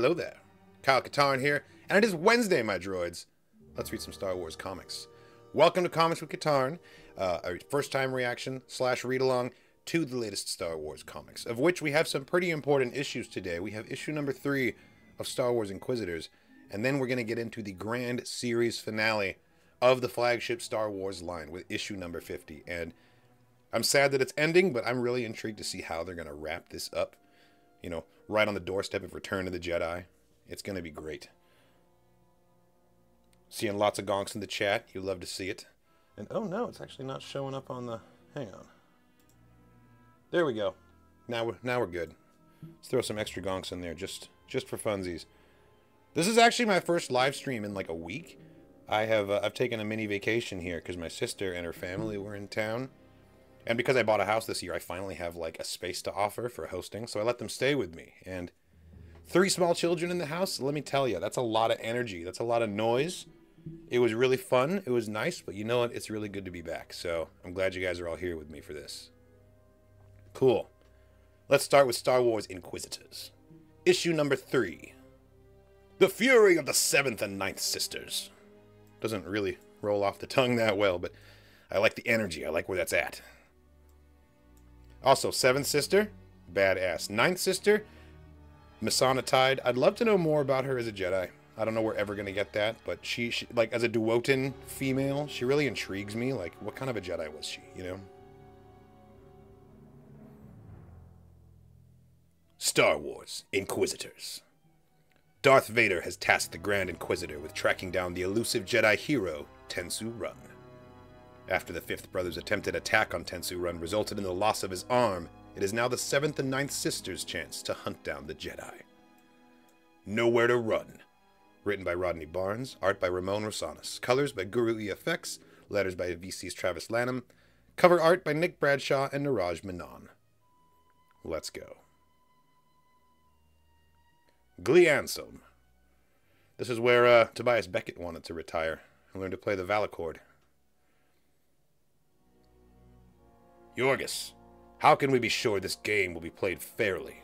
Hello there. Kyle Katarn here, and it is Wednesday, my droids. Let's read some Star Wars comics. Welcome to Comics with Katarn, a first-time reaction / read-along to the latest Star Wars comics, of which we have some pretty important issues today. We have issue number 3 of Star Wars Inquisitors, and then we're going to get into the grand series finale of the flagship Star Wars line with issue number 50. And I'm sad that it's ending, but I'm really intrigued to see how they're going to wrap this up. You know, right on the doorstep of Return of the Jedi. It's going to be great. Seeing lots of gonks in the chat. You love to see it. And oh no, it's actually not showing up on the... Hang on. There we go. Now we're good. Let's throw some extra gonks in there just for funsies. This is actually my first live stream in like a week. I've taken a mini vacation here because my sister and her family were in town. And because I bought a house this year, I finally have like a space to offer for hosting, so I let them stay with me. And 3 small children in the house, let me tell you, that's a lot of energy. That's a lot of noise. It was really fun. It was nice, but you know what? It's really good to be back. So I'm glad you guys are all here with me for this. Cool. Let's start with Star Wars Inquisitors. Issue number 3. The Fury of the 7th and 9th Sisters. Doesn't really roll off the tongue that well, but I like the energy. I like where that's at. Also, 7th sister, badass. 9th sister, Masonatide. I'd love to know more about her as a Jedi. I don't know we're ever going to get that, but she, like, as a Duotan female, she really intrigues me. Like, what kind of a Jedi was she, you know? Star Wars Inquisitors. Darth Vader has tasked the Grand Inquisitor with tracking down the elusive Jedi hero, Tensu Run. After the 5th brother's attempted attack on Tensu Run resulted in the loss of his arm, it is now the 7th and 9th sisters' chance to hunt down the Jedi. Nowhere to Run. Written by Rodney Barnes, art by Ramon Rosanas, colors by Guru EFX, letters by VC's Travis Lanham, cover art by Nick Bradshaw and Niraj Menon. Let's go. Gliansome. This is where Tobias Beckett wanted to retire and learn to play the Valichord. Yorgis, how can we be sure this game will be played fairly?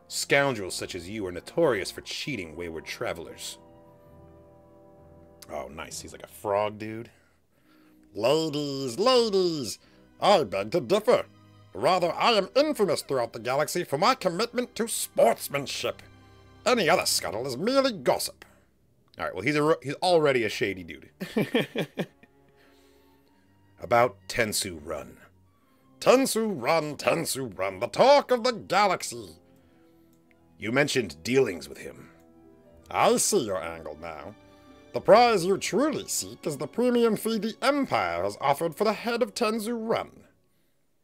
Scoundrels such as you are notorious for cheating wayward travelers. Oh, nice. He's like a frog dude. Ladies, I beg to differ. Rather, I am infamous throughout the galaxy for my commitment to sportsmanship. Any other scuttle is merely gossip. Alright, well, he's already a shady dude. About Tensu Run. Tensu Run, the talk of the galaxy. You mentioned dealings with him. I see your angle now. The prize you truly seek is the premium fee the Empire has offered for the head of Tensu Run.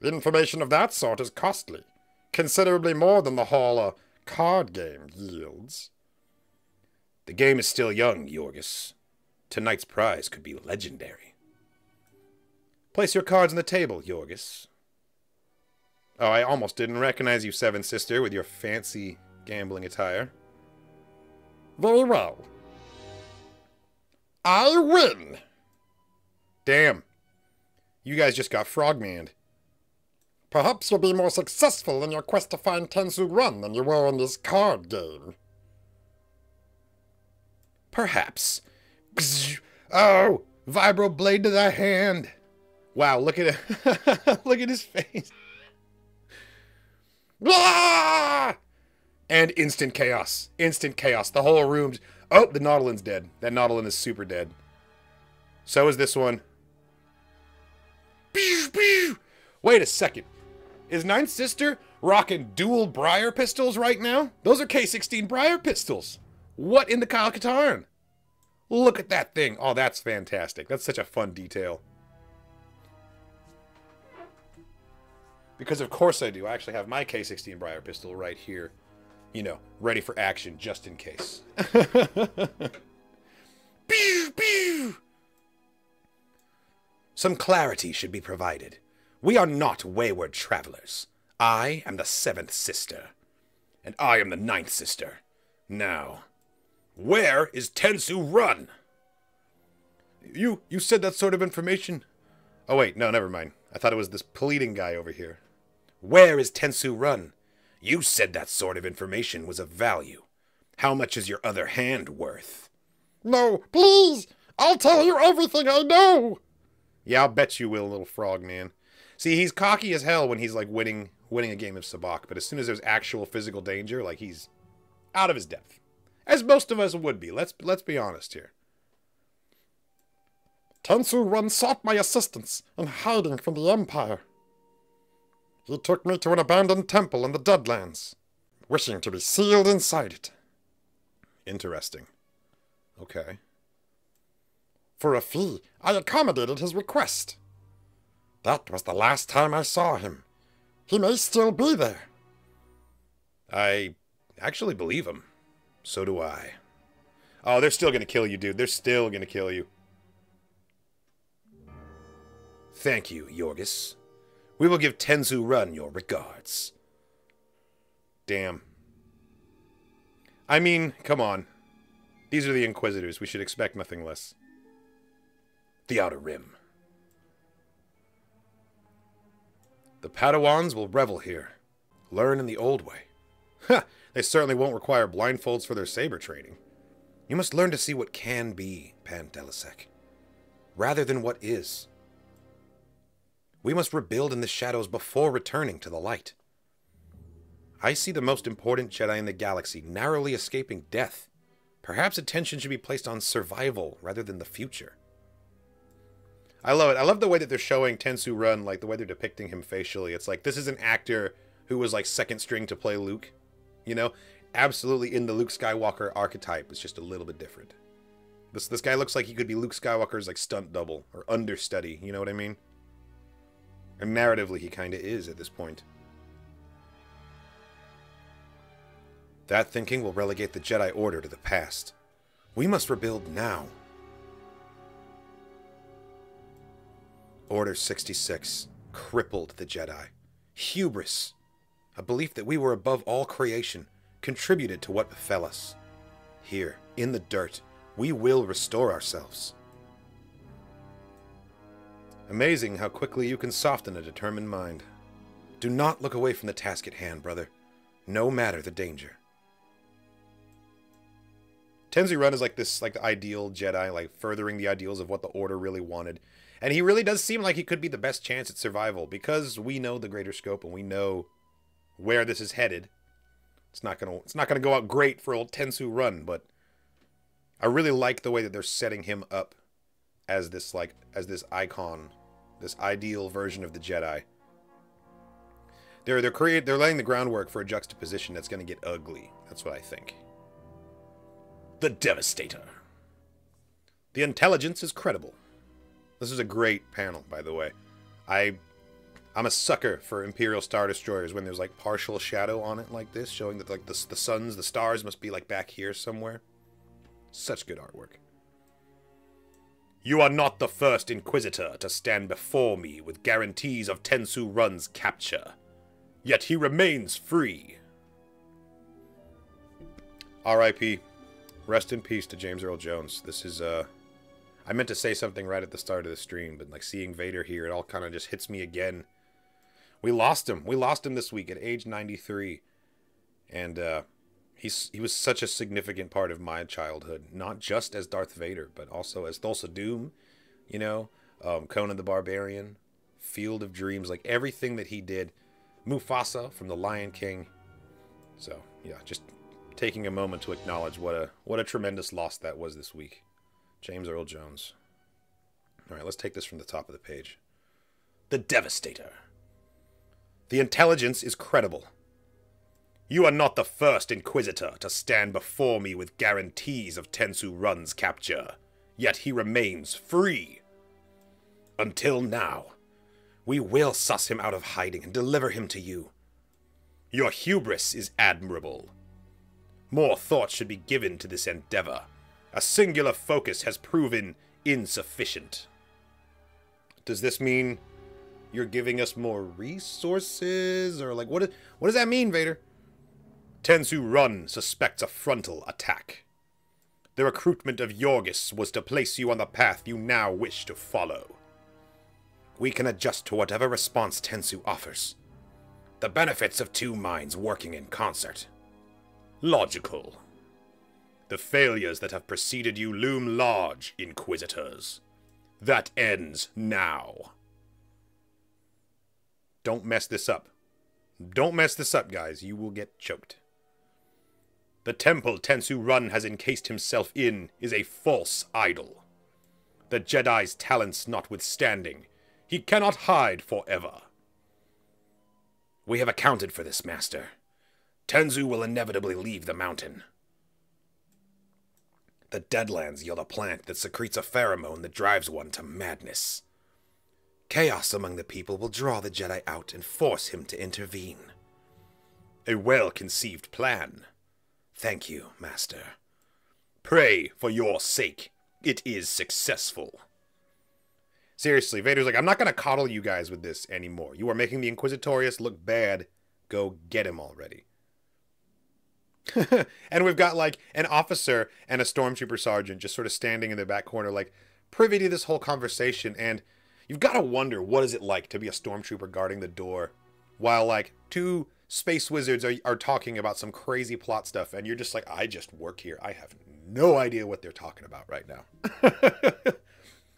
Information of that sort is costly, considerably more than the haul a card game yields. The game is still young, Yorgis. Tonight's prize could be legendary. Place your cards on the table, Yorgis. Oh, I almost didn't recognize you, 7th sister, with your fancy gambling attire. Very well. I win! Damn. You guys just got frogmaned. Perhaps you'll be more successful in your quest to find Tensu Run than you were in this card game. Perhaps. Oh! Vibro blade to the hand! Wow, look at it. Look at his face. Ah! And instant chaos. Instant chaos. The whole room's... Oh, the Nautilin's dead. That Nautilin is super dead. So is this one. Wait a second. Is 9th sister rocking dual Briar pistols right now? Those are K16 Briar pistols. What in the Kyle Katarn? Look at that thing. Oh, that's fantastic. That's such a fun detail. Because of course I do. I actually have my K16 Briar pistol right here. You know, ready for action just in case. Pew, pew. Some clarity should be provided. We are not wayward travelers. I am the 7th sister. And I am the 9th sister. Now, where is Tensu Run? You said that sort of information? Oh wait, no, never mind. I thought it was this pleading guy over here. Where is Tensu Run? You said that sort of information was of value. How much is your other hand worth? No, please! I'll tell you everything I know! Yeah, I'll bet you will, little frog man. See, he's cocky as hell when he's like winning a game of sabacc, but as soon as there's actual physical danger, like he's out of his depth. As most of us would be. Let's be honest here. Tensu Run sought my assistance in hiding from the Empire. He took me to an abandoned temple in the Deadlands, wishing to be sealed inside it. Interesting. Okay. For a fee, I accommodated his request. That was the last time I saw him. He may still be there. I actually believe him. So do I. Oh, they're still gonna kill you, dude. They're still gonna kill you. Thank you, Yorgis. We will give Tenzu Run your regards. Damn. I mean, come on. These are the Inquisitors. We should expect nothing less. The Outer Rim. The Padawans will revel here. Learn in the old way. Ha! They certainly won't require blindfolds for their saber training. You must learn to see what can be, Pan Delisek, rather than what is. We must rebuild in the shadows before returning to the light. I see the most important Jedi in the galaxy narrowly escaping death. Perhaps attention should be placed on survival rather than the future. I love it. I love the way that they're showing Tensu Run, like the way they're depicting him facially. It's like, this is an actor who was like second string to play Luke. You know? Absolutely in the Luke Skywalker archetype. It's just a little bit different. This guy looks like he could be Luke Skywalker's like stunt double or understudy. You know what I mean? And narratively, he kind of is at this point. That thinking will relegate the Jedi Order to the past. We must rebuild now. Order 66 crippled the Jedi. Hubris, a belief that we were above all creation, contributed to what befell us. Here, in the dirt, we will restore ourselves. Amazing how quickly you can soften a determined mind. Do not look away from the task at hand, brother, no matter the danger. Tenzu Run is like this, like the ideal Jedi, like furthering the ideals of what the Order really wanted. And he really does seem like he could be the best chance at survival because we know the greater scope and we know where this is headed. It's not gonna go out great for old Tensu Run, but I really like the way that they're setting him up as this icon, this ideal version of the Jedi. They're laying the groundwork for a juxtaposition that's gonna get ugly. That's what I think. The Devastator. The intelligence is credible. This is a great panel, by the way. I'm a sucker for Imperial Star Destroyers when there's like partial shadow on it like this, showing that like the suns, the stars must be like back here somewhere. Such good artwork. You are not the first Inquisitor to stand before me with guarantees of Tensu Run's capture. Yet he remains free. R.I.P. Rest in peace to James Earl Jones. This is, I meant to say something right at the start of the stream, but like seeing Vader here, it all kind of just hits me again. We lost him. We lost him this week at age 93. And he was such a significant part of my childhood. Not just as Darth Vader, but also as Thulsa Doom, you know, Conan the Barbarian, Field of Dreams, like everything that he did. Mufasa from The Lion King. So, yeah, just taking a moment to acknowledge what a tremendous loss that was this week. James Earl Jones. All right, let's take this from the top of the page. The Devastator. The intelligence is credible. You are not the first Inquisitor to stand before me with guarantees of Tensu Run's capture, yet he remains free. Until now, we will suss him out of hiding and deliver him to you. Your hubris is admirable. More thought should be given to this endeavor. A singular focus has proven insufficient. Does this mean you're giving us more resources? Or like, what does that mean, Vader? Tensu Run suspects a frontal attack. The recruitment of Yorgis was to place you on the path you now wish to follow. We can adjust to whatever response Tensu offers. The benefits of two minds working in concert. Logical. The failures that have preceded you loom large, Inquisitors. That ends now. Don't mess this up. Don't mess this up, guys. You will get choked. The temple Tensu Run has encased himself in is a false idol. The Jedi's talents notwithstanding, he cannot hide forever. We have accounted for this, Master. Tenzu will inevitably leave the mountain. The Deadlands yield a plant that secretes a pheromone that drives one to madness. Chaos among the people will draw the Jedi out and force him to intervene. A well-conceived plan. Thank you, Master. Pray for your sake. It is successful. Seriously, Vader's like, I'm not going to coddle you guys with this anymore. You are making the Inquisitorius look bad. Go get him already. And we've got, like, an officer and a stormtrooper sergeant just sort of standing in the back corner, like, privy to this whole conversation. And you've got to wonder, what is it like to be a stormtrooper guarding the door while, like, two space wizards are talking about some crazy plot stuff, and you're just like, I just work here. I have no idea what they're talking about right now.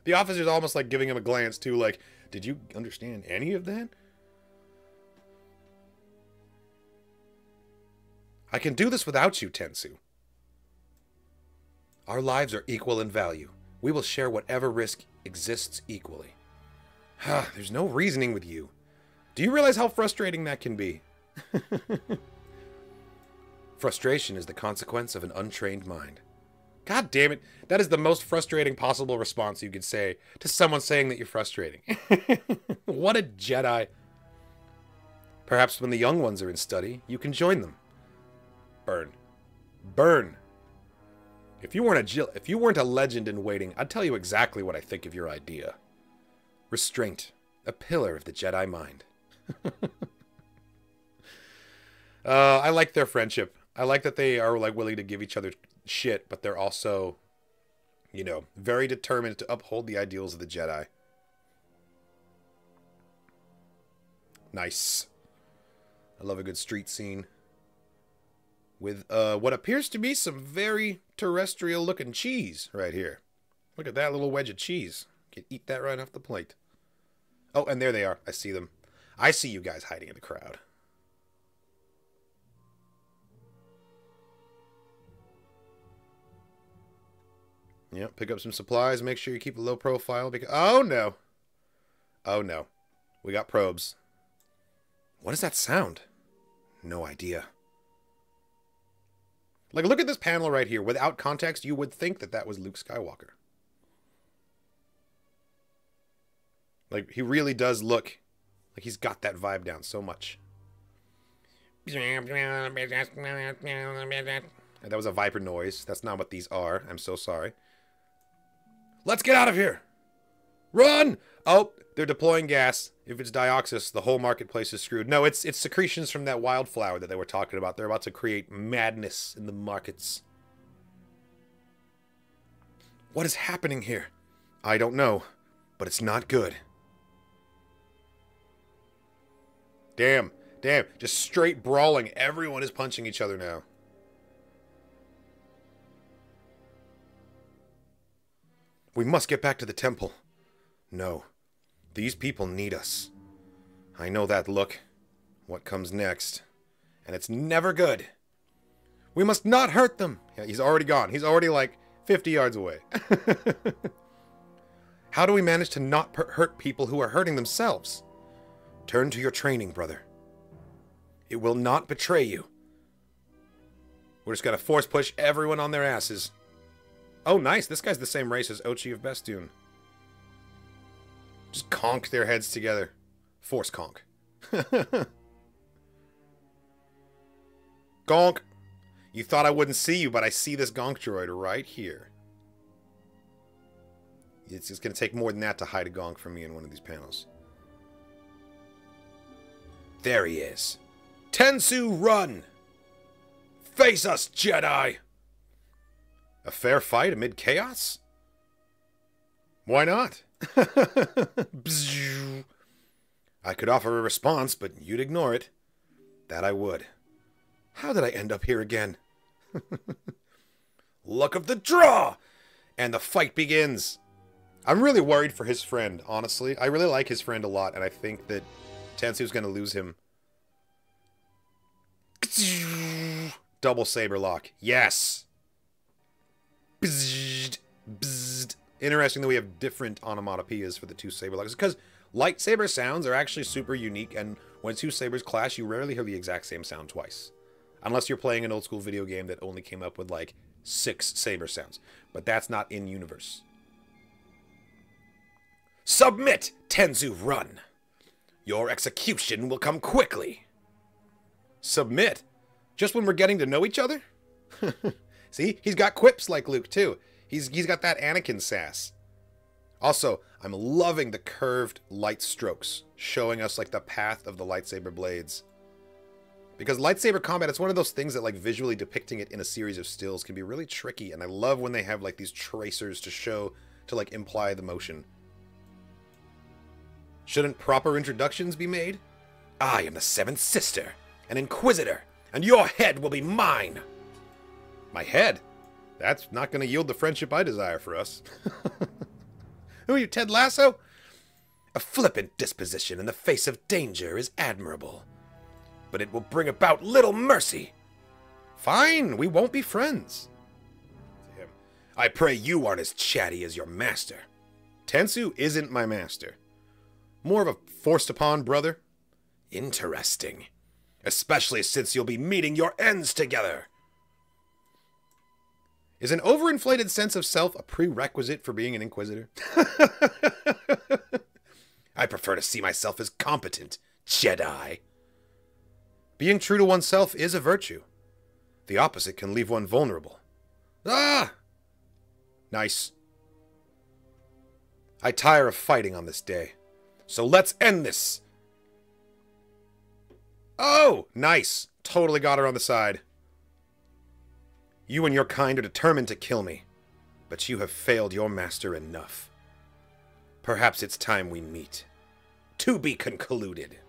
The officer's almost like giving him a glance too, like, did you understand any of that? I can do this without you, Tensu. Our lives are equal in value. We will share whatever risk exists equally. There's no reasoning with you. Do you realize how frustrating that can be? Frustration is the consequence of an untrained mind. God damn it. That is the most frustrating possible response you could say to someone saying that you're frustrating. What a Jedi. Perhaps when the young ones are in study, you can join them. Burn. Burn. If you weren't a legend in waiting, I'd tell you exactly what I think of your idea. Restraint. A pillar of the Jedi mind. I like their friendship. I like that they are, like, willing to give each other shit, but they're also, you know, very determined to uphold the ideals of the Jedi. Nice. I love a good street scene with what appears to be some very terrestrial looking cheese right here. Look at that little wedge of cheese. Can eat that right off the plate. Oh, and there they are. I see them. I see you guys hiding in the crowd. Yep, pick up some supplies. Make sure you keep a low profile. Because oh, no. Oh, no. We got probes. What does that sound? No idea. Like, look at this panel right here. Without context, you would think that that was Luke Skywalker. Like, he really does look like he's got that vibe down so much. And that was a Viper noise. That's not what these are. I'm so sorry. Let's get out of here! Run! Oh, they're deploying gas. If it's Dioxis, the whole marketplace is screwed. No, it's secretions from that wildflower that they were talking about. They're about to create madness in the markets. What is happening here? I don't know, but it's not good. Damn, damn, just straight brawling. Everyone is punching each other now. We must get back to the temple. No. These people need us. I know that look. What comes next? And it's never good. We must not hurt them. Yeah, he's already gone. He's already like 50 yards away. How do we manage to not hurt people who are hurting themselves? Turn to your training, brother. It will not betray you. We're just gonna force push everyone on their asses. Oh, nice. This guy's the same race as Ochi of Bestune. Just conk their heads together. Force conk. Gonk. You thought I wouldn't see you, but I see this gonk droid right here. It's going to take more than that to hide a gonk from me in one of these panels. There he is. Tensu, run! Face us, Jedi! A fair fight amid chaos? Why not? I could offer a response, but you'd ignore it. That I would. How did I end up here again? Luck of the draw! And the fight begins. I'm really worried for his friend, honestly. I really like his friend a lot, and I think that Tensu's going to lose him. Double saber lock. Yes! Bzzzt, bzzzt. Interesting that we have different onomatopoeias for the two saber locks, because lightsaber sounds are actually super unique, and when two sabers clash, you rarely hear the exact same sound twice. Unless you're playing an old school video game that only came up with like 6 saber sounds. But that's not in universe. Submit, Tenzu Run. Your execution will come quickly. Submit? Just when we're getting to know each other? See, he's got quips like Luke too. He's got that Anakin sass. Also, I'm loving the curved light strokes, showing us like the path of the lightsaber blades. Because lightsaber combat, it's one of those things that like visually depicting it in a series of stills can be really tricky, and I love when they have like these tracers to show, to like imply the motion. Shouldn't proper introductions be made? I am the Seventh Sister, an Inquisitor, and your head will be mine. My head? That's not going to yield the friendship I desire for us. Who are you, Ted Lasso? A flippant disposition in the face of danger is admirable, but it will bring about little mercy. Fine, we won't be friends. To him, I pray you aren't as chatty as your master. Tensu isn't my master. More of a forced-upon brother. Interesting. Especially since you'll be meeting your ends together. Is an overinflated sense of self a prerequisite for being an Inquisitor? I prefer to see myself as competent, Jedi. Being true to oneself is a virtue. The opposite can leave one vulnerable. Ah! Nice. I tire of fighting on this day. So let's end this. Oh! Nice. Totally got her on the side. You and your kind are determined to kill me, but you have failed your master enough. Perhaps it's time we meet. To be concluded.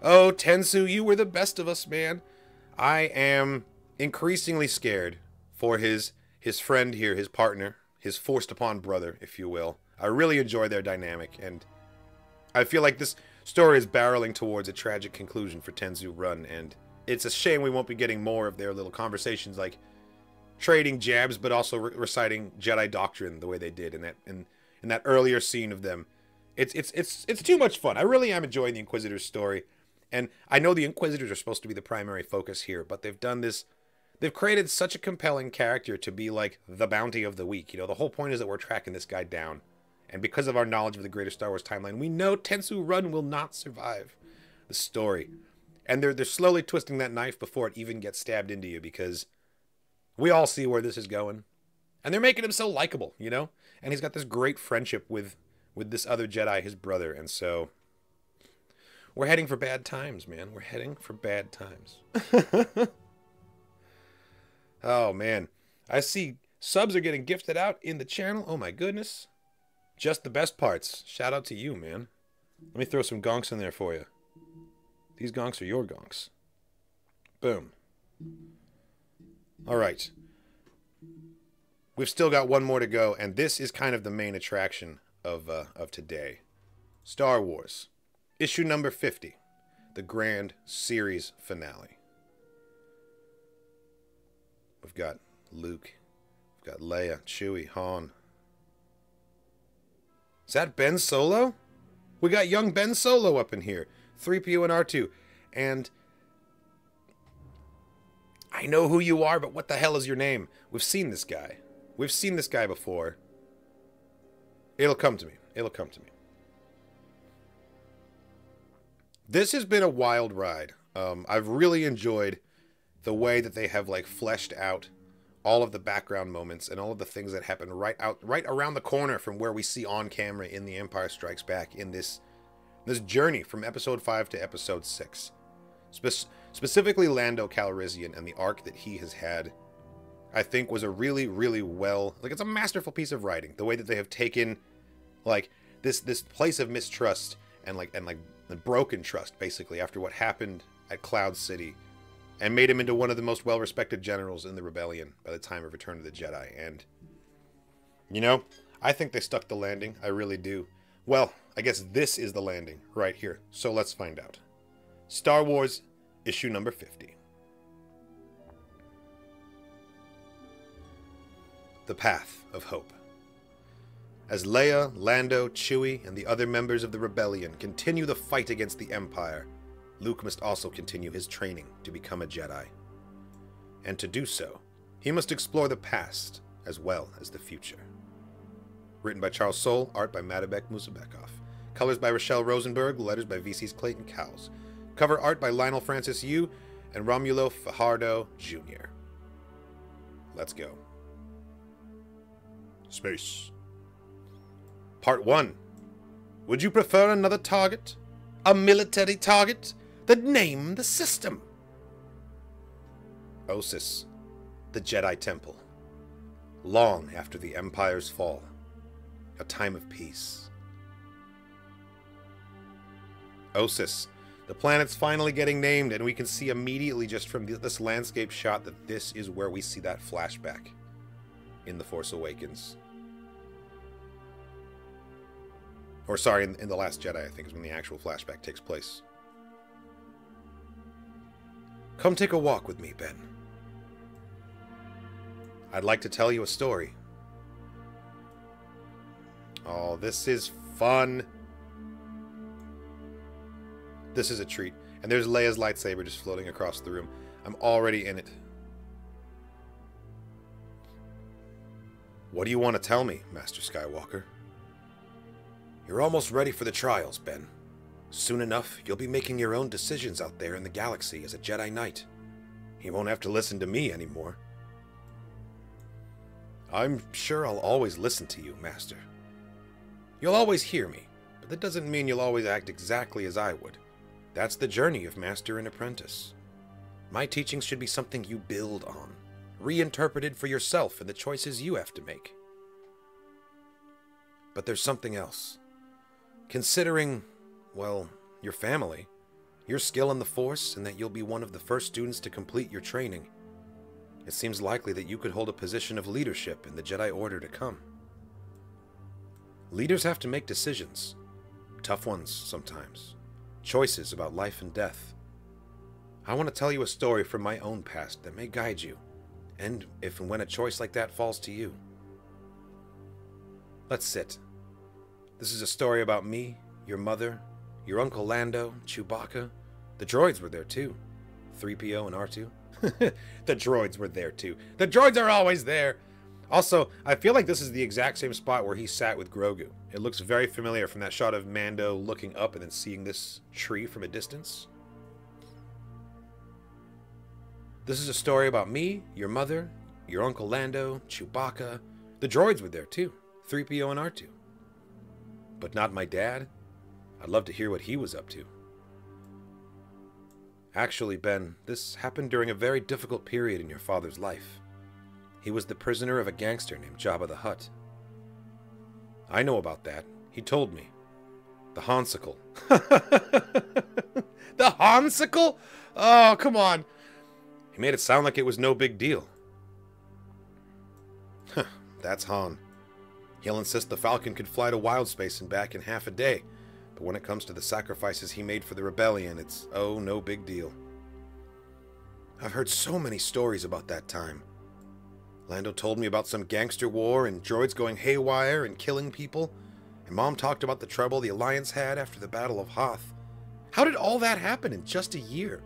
Oh, Tensu, you were the best of us, man. I am increasingly scared for his friend here, his partner, his forced-upon brother, if you will. I really enjoy their dynamic, and I feel like this story is barreling towards a tragic conclusion for Tenzu Run, and it's a shame we won't be getting more of their little conversations, like trading jabs, but also reciting Jedi doctrine the way they did in that earlier scene of them. It's too much fun. I really am enjoying the Inquisitors story, and I know the Inquisitors are supposed to be the primary focus here, but they've done this. They've created such a compelling character to be like the bounty of the week. You know, the whole point is that we're tracking this guy down, and because of our knowledge of the greater Star Wars timeline, we know Tensu Run will not survive the story. And they're slowly twisting that knife before it even gets stabbed into you, because we all see where this is going. And they're making him so likable, you know? And he's got this great friendship with this other Jedi, his brother. And so we're heading for bad times, man. We're heading for bad times. Oh, man. I see subs are getting gifted out in the channel. Oh, my goodness. Just the best parts. Shout out to you, man. Let me throw some gonks in there for you. These gonks are your gonks. Boom. All right. We've still got one more to go, and this is kind of the main attraction of today. Star Wars, issue number 50, the Grand Series Finale. We've got Luke, we've got Leia, Chewie, Han. Is that Ben Solo? We got young Ben Solo up in here. 3PO and R2. And I know who you are, but what the hell is your name? We've seen this guy. We've seen this guy before. It'll come to me. It'll come to me. This has been a wild ride. I've really enjoyed the way that they have like fleshed out all of the background moments and all of the things that happen right around the corner from where we see on camera in The Empire Strikes Back in this journey from episode 5 to episode 6. Specifically Lando Calrissian and the arc that he has had, I think was a really, really well, like, it's a masterful piece of writing. The way that they have taken like this place of mistrust and broken trust basically after what happened at Cloud City, and made him into one of the most well-respected generals in the rebellion by the time of Return of the Jedi. And, you know, I think they stuck the landing. I really do. Well, I guess this is the landing right here. So let's find out. Star Wars, issue number 50. The Path of Hope. As Leia, Lando, Chewie, and the other members of the rebellion continue the fight against the Empire, Luke must also continue his training to become a Jedi. And to do so, he must explore the past as well as the future. Written by Charles Soule, art by Madibek Musabekov. Colors by Rochelle Rosenberg, letters by VC's Clayton Cowles. Cover art by Lionel Francis Yu and Romulo Fajardo Jr. Let's go. Space. Part 1. Would you prefer another target? A military target? Then name the system. Ossus, the Jedi Temple. Long after the Empire's fall. A time of peace. Ossus. The planet's finally getting named, and we can see immediately just from this landscape shot that this is where we see that flashback in The Force Awakens. Or sorry, in The Last Jedi, I think, is when the actual flashback takes place. Come take a walk with me, Ben. I'd like to tell you a story. Oh, this is fun. This is a treat. And there's Leia's lightsaber just floating across the room. I'm already in it. What do you want to tell me, Master Skywalker? You're almost ready for the trials, Ben. Soon enough, you'll be making your own decisions out there in the galaxy as a Jedi Knight. You won't have to listen to me anymore. I'm sure I'll always listen to you, Master. You'll always hear me, but that doesn't mean you'll always act exactly as I would. That's the journey of Master and Apprentice. My teachings should be something you build on, reinterpreted for yourself and the choices you have to make. But there's something else. Considering, well, your family, your skill in the Force, and that you'll be one of the first students to complete your training, it seems likely that you could hold a position of leadership in the Jedi Order to come. Leaders have to make decisions. Tough ones, sometimes. Choices about life and death. I want to tell you a story from my own past that may guide you, and if and when a choice like that falls to you. Let's sit. This is a story about me, your mother, your Uncle Lando, Chewbacca. The droids were there too. 3PO and R2. The droids were there too. The droids are always there! Also, I feel like this is the exact same spot where he sat with Grogu. It looks very familiar from that shot of Mando looking up and then seeing this tree from a distance. This is a story about me, your mother, your Uncle Lando, Chewbacca. The droids were there too. 3PO and R2. But not my dad. I'd love to hear what he was up to. Actually, Ben, this happened during a very difficult period in your father's life. He was the prisoner of a gangster named Jabba the Hutt. I know about that. He told me. The Hansicle. The Hansicle? Oh, come on. He made it sound like it was no big deal. That's Han. He'll insist the Falcon could fly to wild space and back in half a day. But when it comes to the sacrifices he made for the rebellion, it's, oh, no big deal. I've heard so many stories about that time. Lando told me about some gangster war and droids going haywire and killing people. And Mom talked about the trouble the Alliance had after the Battle of Hoth. How did all that happen in just a year?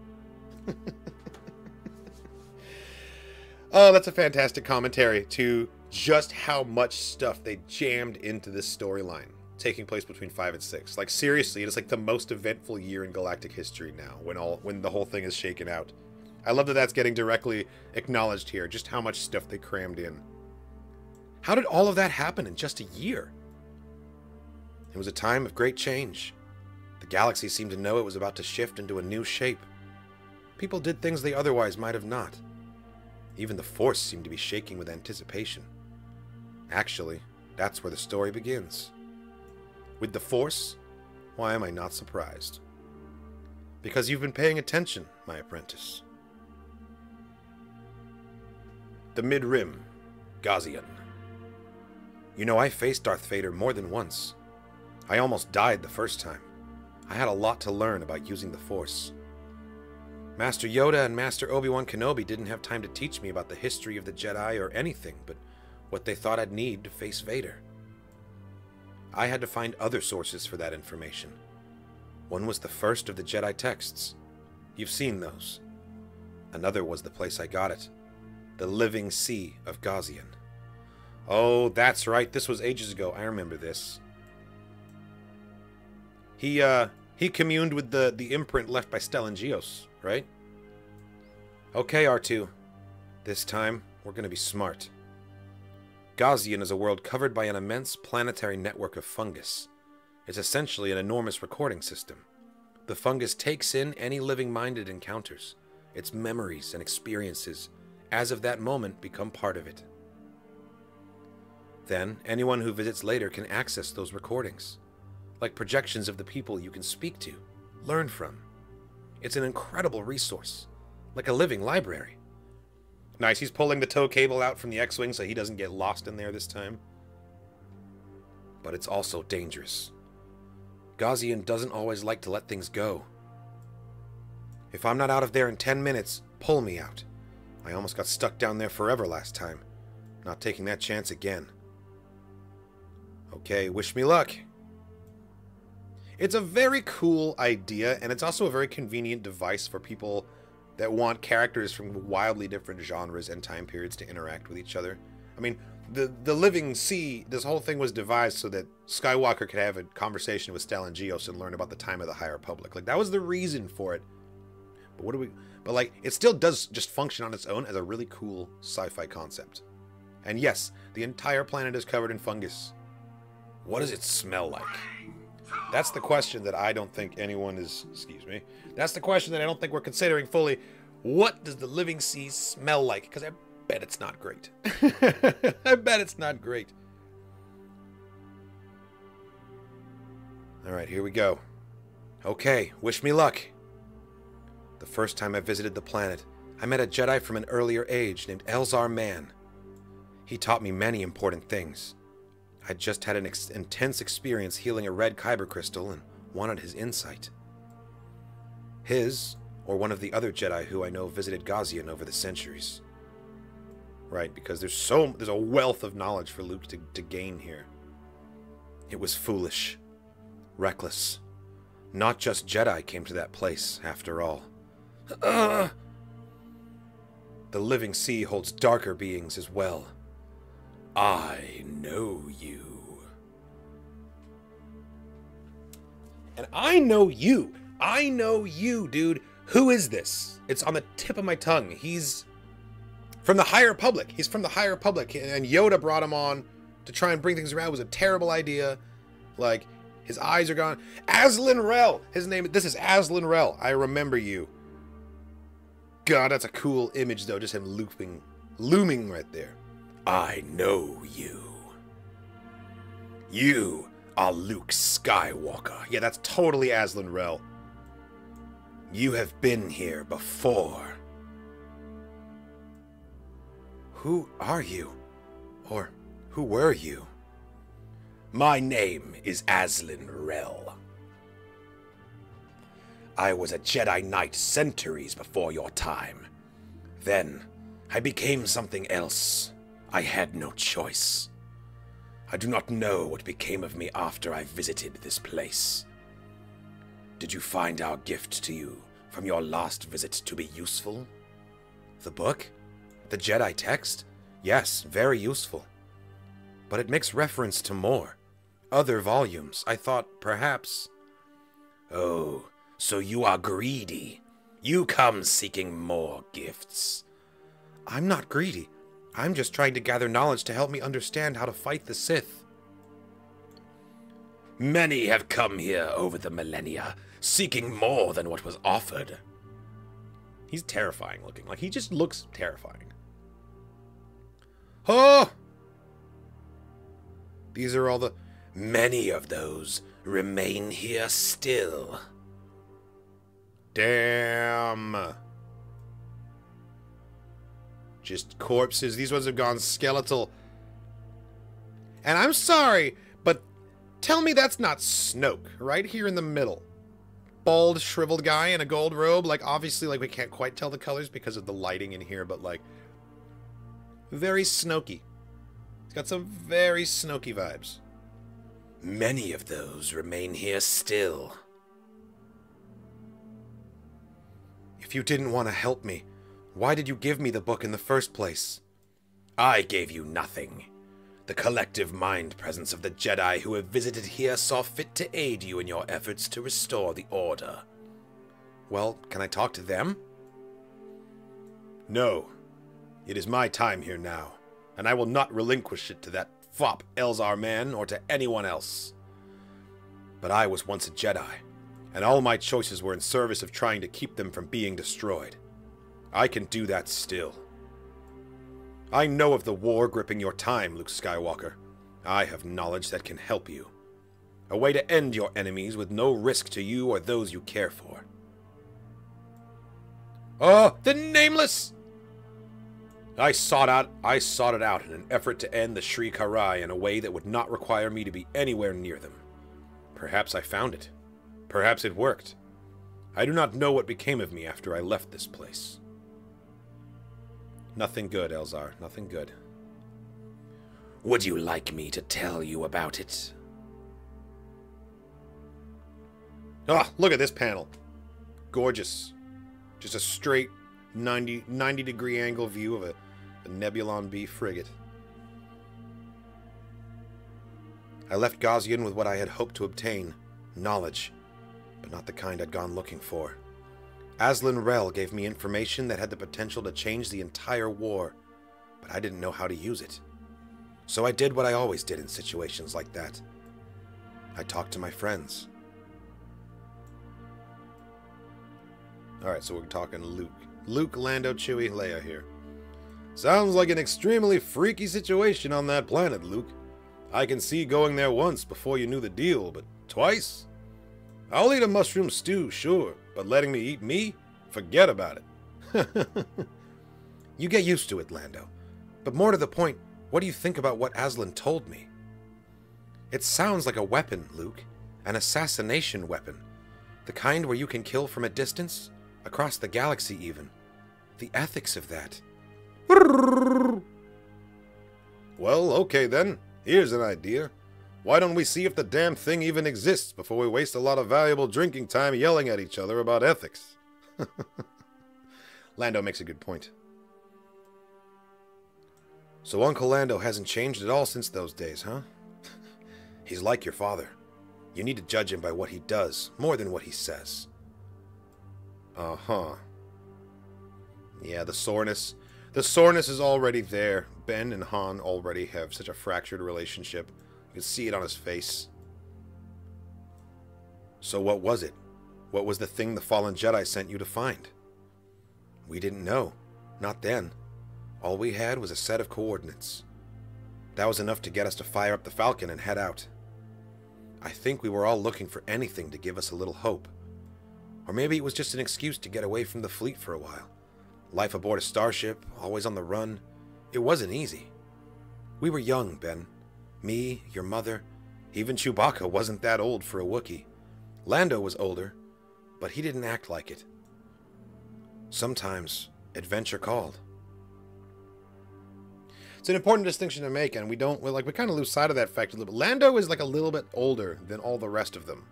Oh, that's a fantastic commentary to just how much stuff they jammed into this storyline, taking place between 5 and 6. Like, seriously, it is like the most eventful year in galactic history now, when the whole thing is shaken out. I love that that's getting directly acknowledged here, just how much stuff they crammed in. How did all of that happen in just a year? It was a time of great change. The galaxy seemed to know it was about to shift into a new shape. People did things they otherwise might have not. Even the Force seemed to be shaking with anticipation. Actually, that's where the story begins. With the Force, why am I not surprised? Because you've been paying attention, my apprentice. The Mid-Rim, Gazian. You know, I faced Darth Vader more than once. I almost died the first time. I had a lot to learn about using the Force. Master Yoda and Master Obi-Wan Kenobi didn't have time to teach me about the history of the Jedi or anything but what they thought I'd need to face Vader. I had to find other sources for that information. One was the first of the Jedi texts. You've seen those. Another was the place I got it. The Living Sea of Gazian. Oh, that's right. This was ages ago. I remember this. He communed with the imprint left by Stellan Gios, right? Okay, R2. This time, we're going to be smart. Gazian is a world covered by an immense planetary network of fungus. It's essentially an enormous recording system. The fungus takes in any living mind it encounters. Its memories and experiences, as of that moment, become part of it. Then, anyone who visits later can access those recordings, like projections of the people you can speak to, learn from. It's an incredible resource, like a living library. Nice, he's pulling the tow cable out from the X-Wing so he doesn't get lost in there this time. But it's also dangerous. Gazian doesn't always like to let things go. If I'm not out of there in 10 minutes, pull me out. I almost got stuck down there forever last time. Not taking that chance again. Okay, wish me luck. It's a very cool idea, and it's also a very convenient device for people that want characters from wildly different genres and time periods to interact with each other. I mean, the Living Sea, this whole thing was devised so that Skywalker could have a conversation with Stellan Gios and learn about the time of the High Republic. Like, that was the reason for it. But like, it still does just function on its own as a really cool sci-fi concept. And yes, the entire planet is covered in fungus. What does it smell like? That's the question that I don't think anyone is... Excuse me. That's the question that I don't think we're considering fully. What does the Living Sea smell like? Because I bet it's not great. I bet it's not great. Alright, here we go. Okay, wish me luck. The first time I visited the planet, I met a Jedi from an earlier age named Elzar Mann. He taught me many important things. I'd just had an intense experience healing a red kyber crystal and wanted his insight. His, or one of the other Jedi who I know visited Gazian over the centuries. Right, because there's a wealth of knowledge for Luke to gain here. It was foolish. Reckless. Not just Jedi came to that place, after all. The Living Sea holds darker beings as well. I know you. And I know you. I know you, dude. Who is this? It's on the tip of my tongue. He's from the High Republic. He's from the High Republic. And Yoda brought him on to try and bring things around. It was a terrible idea. Like, his eyes are gone. Aslan Rel. His name, this is Aslan Rel. I remember you. God, that's a cool image, though. Just him looming right there. I know you. You are Luke Skywalker. Yeah, that's totally Aslan Rel. You have been here before. Who are you? Or who were you? My name is Aslan Rel. I was a Jedi Knight centuries before your time. Then, I became something else. I had no choice. I do not know what became of me after I visited this place. Did you find our gift to you from your last visit to be useful? The book? The Jedi text? Yes, very useful. But it makes reference to more. Other volumes. I thought, perhaps... Oh, so you are greedy. You come seeking more gifts. I'm not greedy. I'm just trying to gather knowledge to help me understand how to fight the Sith. Many have come here over the millennia, seeking more than what was offered. He's terrifying looking. Like, he just looks terrifying. Oh! These are all the... Many of those remain here still. Damn. Just corpses. These ones have gone skeletal. And I'm sorry, but tell me that's not Snoke, right here in the middle. Bald, shriveled guy in a gold robe. Like, obviously, like, we can't quite tell the colors because of the lighting in here, but, like, very Snoky. It's got some very Snoky vibes. Many of those remain here still. If you didn't want to help me, why did you give me the book in the first place? I gave you nothing. The collective mind presence of the Jedi who have visited here saw fit to aid you in your efforts to restore the Order. Well, can I talk to them? No. It is my time here now, and I will not relinquish it to that fop Elzar man or to anyone else. But I was once a Jedi, and all my choices were in service of trying to keep them from being destroyed. I can do that still. I know of the war gripping your time, Luke Skywalker. I have knowledge that can help you. A way to end your enemies with no risk to you or those you care for. Oh, the Nameless! I sought it out in an effort to end the Sri Karai in a way that would not require me to be anywhere near them. Perhaps I found it. Perhaps it worked. I do not know what became of me after I left this place. Nothing good, Elzar. Nothing good. Would you like me to tell you about it? Ah, look at this panel. Gorgeous. Just a straight 90-degree angle view of a Nebulon B frigate. I left Gauzian with what I had hoped to obtain. Knowledge. But not the kind I'd gone looking for. Aslan Rel gave me information that had the potential to change the entire war, but I didn't know how to use it. So I did what I always did in situations like that. I talked to my friends. Alright, so we're talking Luke. Luke, Lando, Chewie, Leia here. Sounds like an extremely freaky situation on that planet, Luke. I can see going there once before you knew the deal, but twice? I'll eat a mushroom stew, sure, but letting me eat me? Forget about it. You get used to it, Lando. But more to the point, what do you think about what Aslan told me? It sounds like a weapon, Luke. An assassination weapon. The kind where you can kill from a distance, across the galaxy even. The ethics of that. Well, okay then. Here's an idea. Why don't we see if the damn thing even exists before we waste a lot of valuable drinking time yelling at each other about ethics? Lando makes a good point. So Uncle Lando hasn't changed at all since those days, huh? He's like your father. You need to judge him by what he does, more than what he says. Uh-huh. Yeah, the soreness. The soreness is already there. Ben and Han already have such a fractured relationship. You can see it on his face. So what was it? What was the thing the fallen Jedi sent you to find? We didn't know. Not then. All we had was a set of coordinates. That was enough to get us to fire up the Falcon and head out. I think we were all looking for anything to give us a little hope. Or maybe it was just an excuse to get away from the fleet for a while. Life aboard a starship, always on the run. It wasn't easy. We were young, Ben. Me, your mother, even Chewbacca wasn't that old for a Wookiee. Lando was older, but he didn't act like it. Sometimes, adventure called. It's an important distinction to make, and we kind of lose sight of that fact a little bit. Lando is like a little bit older than all the rest of them.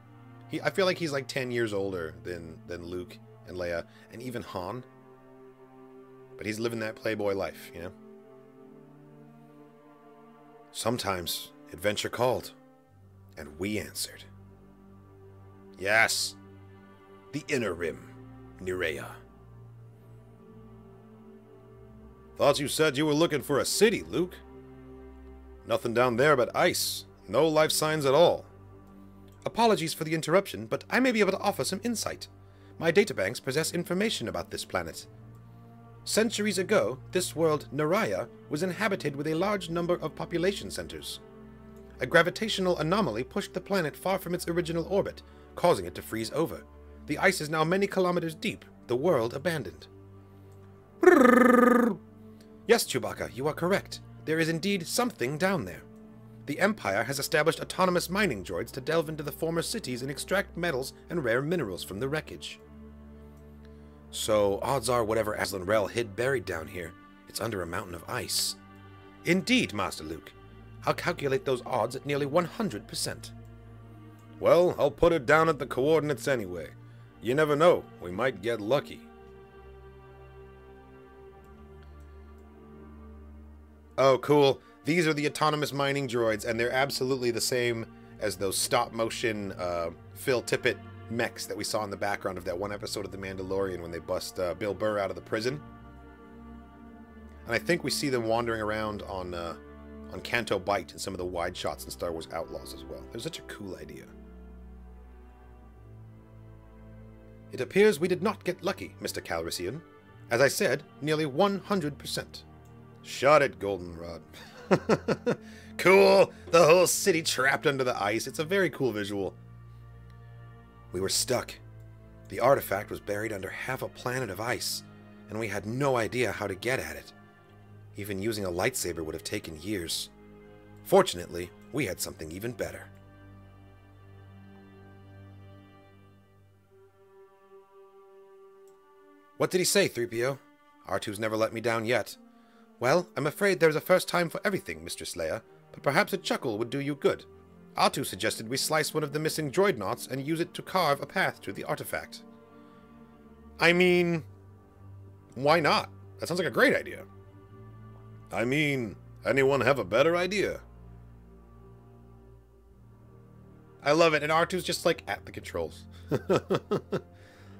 I feel like he's like 10 years older than Luke and Leia, and even Han. But he's living that playboy life, you know? Sometimes, adventure called, and we answered. Yes, the Inner Rim, Nerea. Thought you said you were looking for a city, Luke. Nothing down there but ice. No life signs at all. Apologies for the interruption, but I may be able to offer some insight. My databanks possess information about this planet. Centuries ago, this world, Nerea, was inhabited with a large number of population centers. A gravitational anomaly pushed the planet far from its original orbit, causing it to freeze over. The ice is now many kilometers deep, the world abandoned. Yes, Chewbacca, you are correct. There is indeed something down there. The Empire has established autonomous mining droids to delve into the former cities and extract metals and rare minerals from the wreckage. So, odds are whatever Azlan Rel hid buried down here, it's under a mountain of ice. Indeed, Master Luke. I'll calculate those odds at nearly 100%. Well, I'll put it down at the coordinates anyway. You never know, we might get lucky. Oh, cool. These are the autonomous mining droids, and they're absolutely the same as those stop-motion Phil Tippett mechs that we saw in the background of that one episode of The Mandalorian when they bust Bill Burr out of the prison. And I think we see them wandering around on Canto Bight in some of the wide shots in Star Wars Outlaws as well. They're such a cool idea. It appears we did not get lucky, Mr. Calrissian. As I said, nearly 100%. Shot it, Goldenrod. Cool! The whole city trapped under the ice. It's a very cool visual. We were stuck. The artifact was buried under half a planet of ice, and we had no idea how to get at it. Even using a lightsaber would have taken years. Fortunately, we had something even better. What did he say, 3PO? R2's never let me down yet. Well, I'm afraid there's a first time for everything, Mistress Leia, but perhaps a chuckle would do you good. R2 suggested we slice one of the missing droid knots and use it to carve a path to the artifact. I mean, why not? That sounds like a great idea. I mean, anyone have a better idea? I love it, and R2's just like at the controls.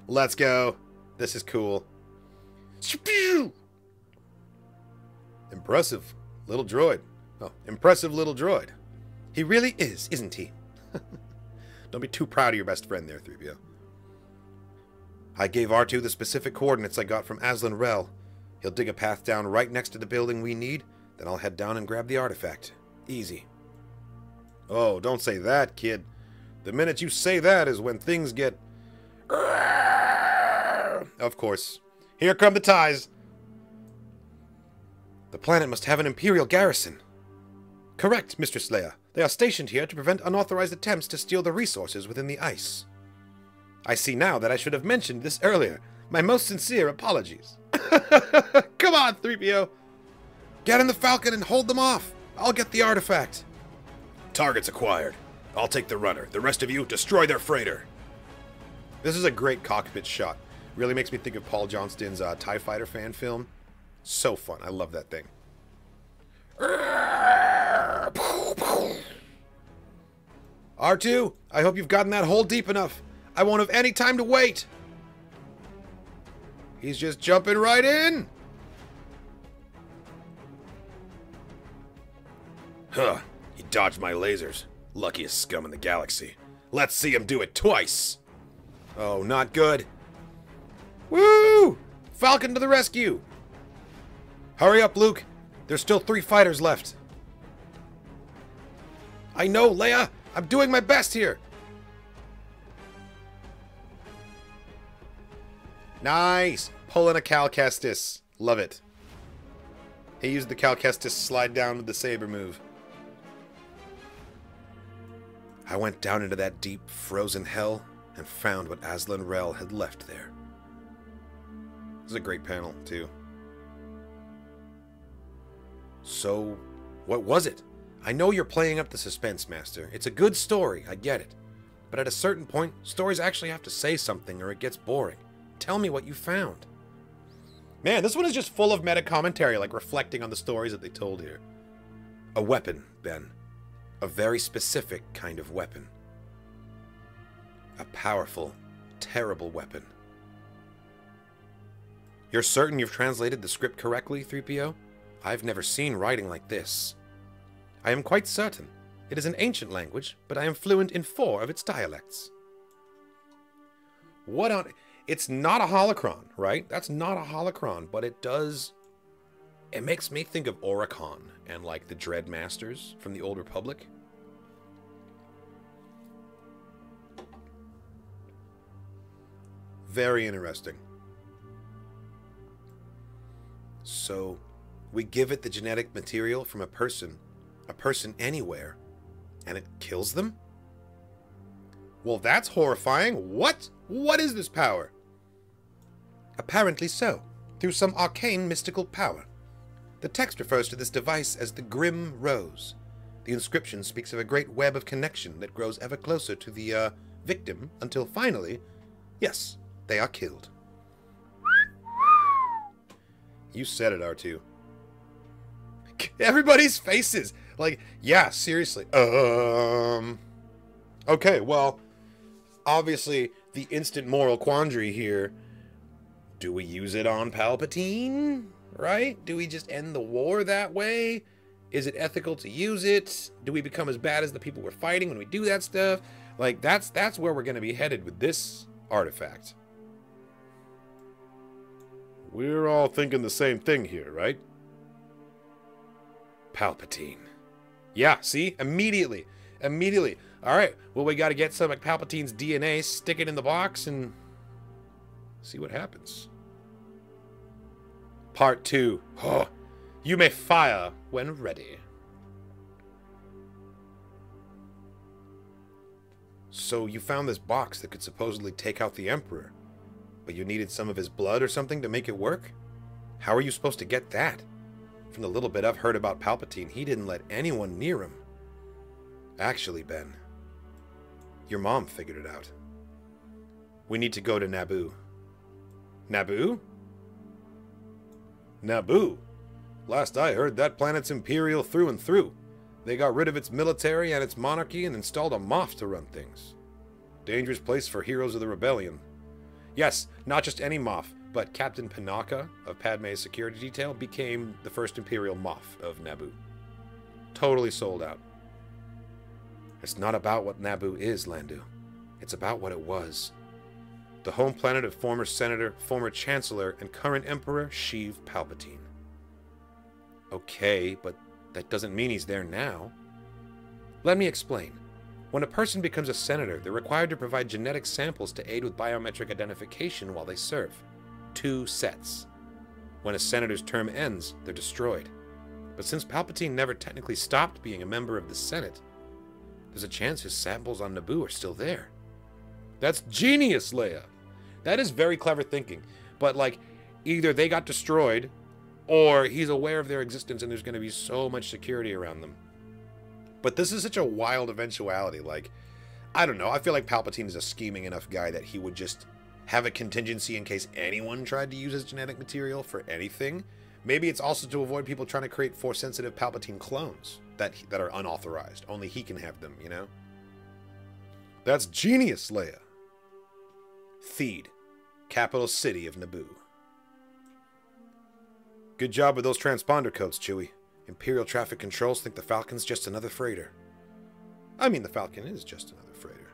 Let's go. This is cool. Impressive little droid. Oh, impressive little droid. He really is, isn't he? Don't be too proud of your best friend there, 3PO. I gave R2 the specific coordinates I got from Azlan Rel. He'll dig a path down right next to the building we need, then I'll head down and grab the artifact. Easy. Oh, don't say that, kid. The minute you say that is when things get... Of course. Here come the ties. The planet must have an Imperial garrison. Correct, Mistress Leia. They are stationed here to prevent unauthorized attempts to steal the resources within the ice. I see now that I should have mentioned this earlier. My most sincere apologies. Come on, 3PO. Get in the Falcon and hold them off. I'll get the artifact. Targets acquired. I'll take the runner. The rest of you, destroy their freighter. This is a great cockpit shot. Really makes me think of Paul Johnston's TIE Fighter fan film. So fun. I love that thing. R2, I hope you've gotten that hole deep enough. I won't have any time to wait. He's just jumping right in. Huh. He dodged my lasers. Luckiest scum in the galaxy. Let's see him do it twice. Oh, not good. Woo! Falcon to the rescue. Hurry up, Luke. There's still 3 fighters left. I know, Leia. I'm doing my best here. Nice. Pulling a Cal Kestis. Love it. He used the Cal Kestis slide down with the saber move. I went down into that deep, frozen hell and found what Azlan Rel had left there. This is a great panel, too. So, what was it? I know you're playing up the suspense, Master. It's a good story, I get it. But at a certain point, stories actually have to say something or it gets boring. Tell me what you found. Man, this one is just full of meta commentary, like reflecting on the stories that they told here. A weapon, Ben. A very specific kind of weapon. A powerful, terrible weapon. You're certain you've translated the script correctly, 3PO? I've never seen writing like this. I am quite certain. It is an ancient language, but I am fluent in 4 of its dialects. What on... It's not a holocron, right? That's not a holocron, but it does... It makes me think of Oricon and, like, the Dread Masters from the Old Republic. Very interesting. So, We give it the genetic material from a person anywhere, and it kills them? Well, that's horrifying. What? What is this power? Apparently so, through some arcane mystical power. The text refers to this device as the Grim Rose. The inscription speaks of a great web of connection that grows ever closer to the, victim until finally, yes, they are killed. You said it, R2. Everybody's faces. Like, yeah, seriously. Okay, well, obviously, the instant moral quandary here. Do we use it on Palpatine? Right? Do we just end the war that way? Is it ethical to use it? Do we become as bad as the people we're fighting when we do that stuff? Like, that's where we're going to be headed with this artifact. We're all thinking the same thing here, right? Palpatine. Yeah, see? Immediately. Immediately. All right, well, we got to get some of Palpatine's DNA, stick it in the box, and see what happens. Part 2. Oh, you may fire when ready. So you found this box that could supposedly take out the Emperor, but you needed some of his blood or something to make it work? How are you supposed to get that? From the little bit I've heard about Palpatine, he didn't let anyone near him. Actually, Ben, your mom figured it out. We need to go to Naboo. Naboo? Naboo? Last I heard, that planet's imperial through and through. They got rid of its military and its monarchy and installed a Moff to run things. Dangerous place for heroes of the rebellion. Yes, not just any Moff, but Captain Panaka of Padme's security detail became the first imperial Moff of Naboo. Totally sold out. It's not about what Naboo is, Landu. It's about what it was. The home planet of former Senator, former Chancellor, and current Emperor Sheev Palpatine. Okay, but that doesn't mean he's there now. Let me explain. When a person becomes a senator, they're required to provide genetic samples to aid with biometric identification while they serve. 2 sets. When a senator's term ends, they're destroyed. But since Palpatine never technically stopped being a member of the Senate, there's a chance his samples on Naboo are still there. That's genius, Leia! That is very clever thinking. But, like, either they got destroyed, or he's aware of their existence and there's going to be so much security around them. But this is such a wild eventuality. Like, I don't know. I feel like Palpatine is a scheming enough guy that he would just have a contingency in case anyone tried to use his genetic material for anything. Maybe it's also to avoid people trying to create Force-sensitive Palpatine clones that are unauthorized. Only he can have them, you know? That's genius, Leia. Theed, capital city of Naboo. Good job with those transponder codes, Chewie. Imperial traffic controls think the Falcon's just another freighter. I mean, the Falcon is just another freighter.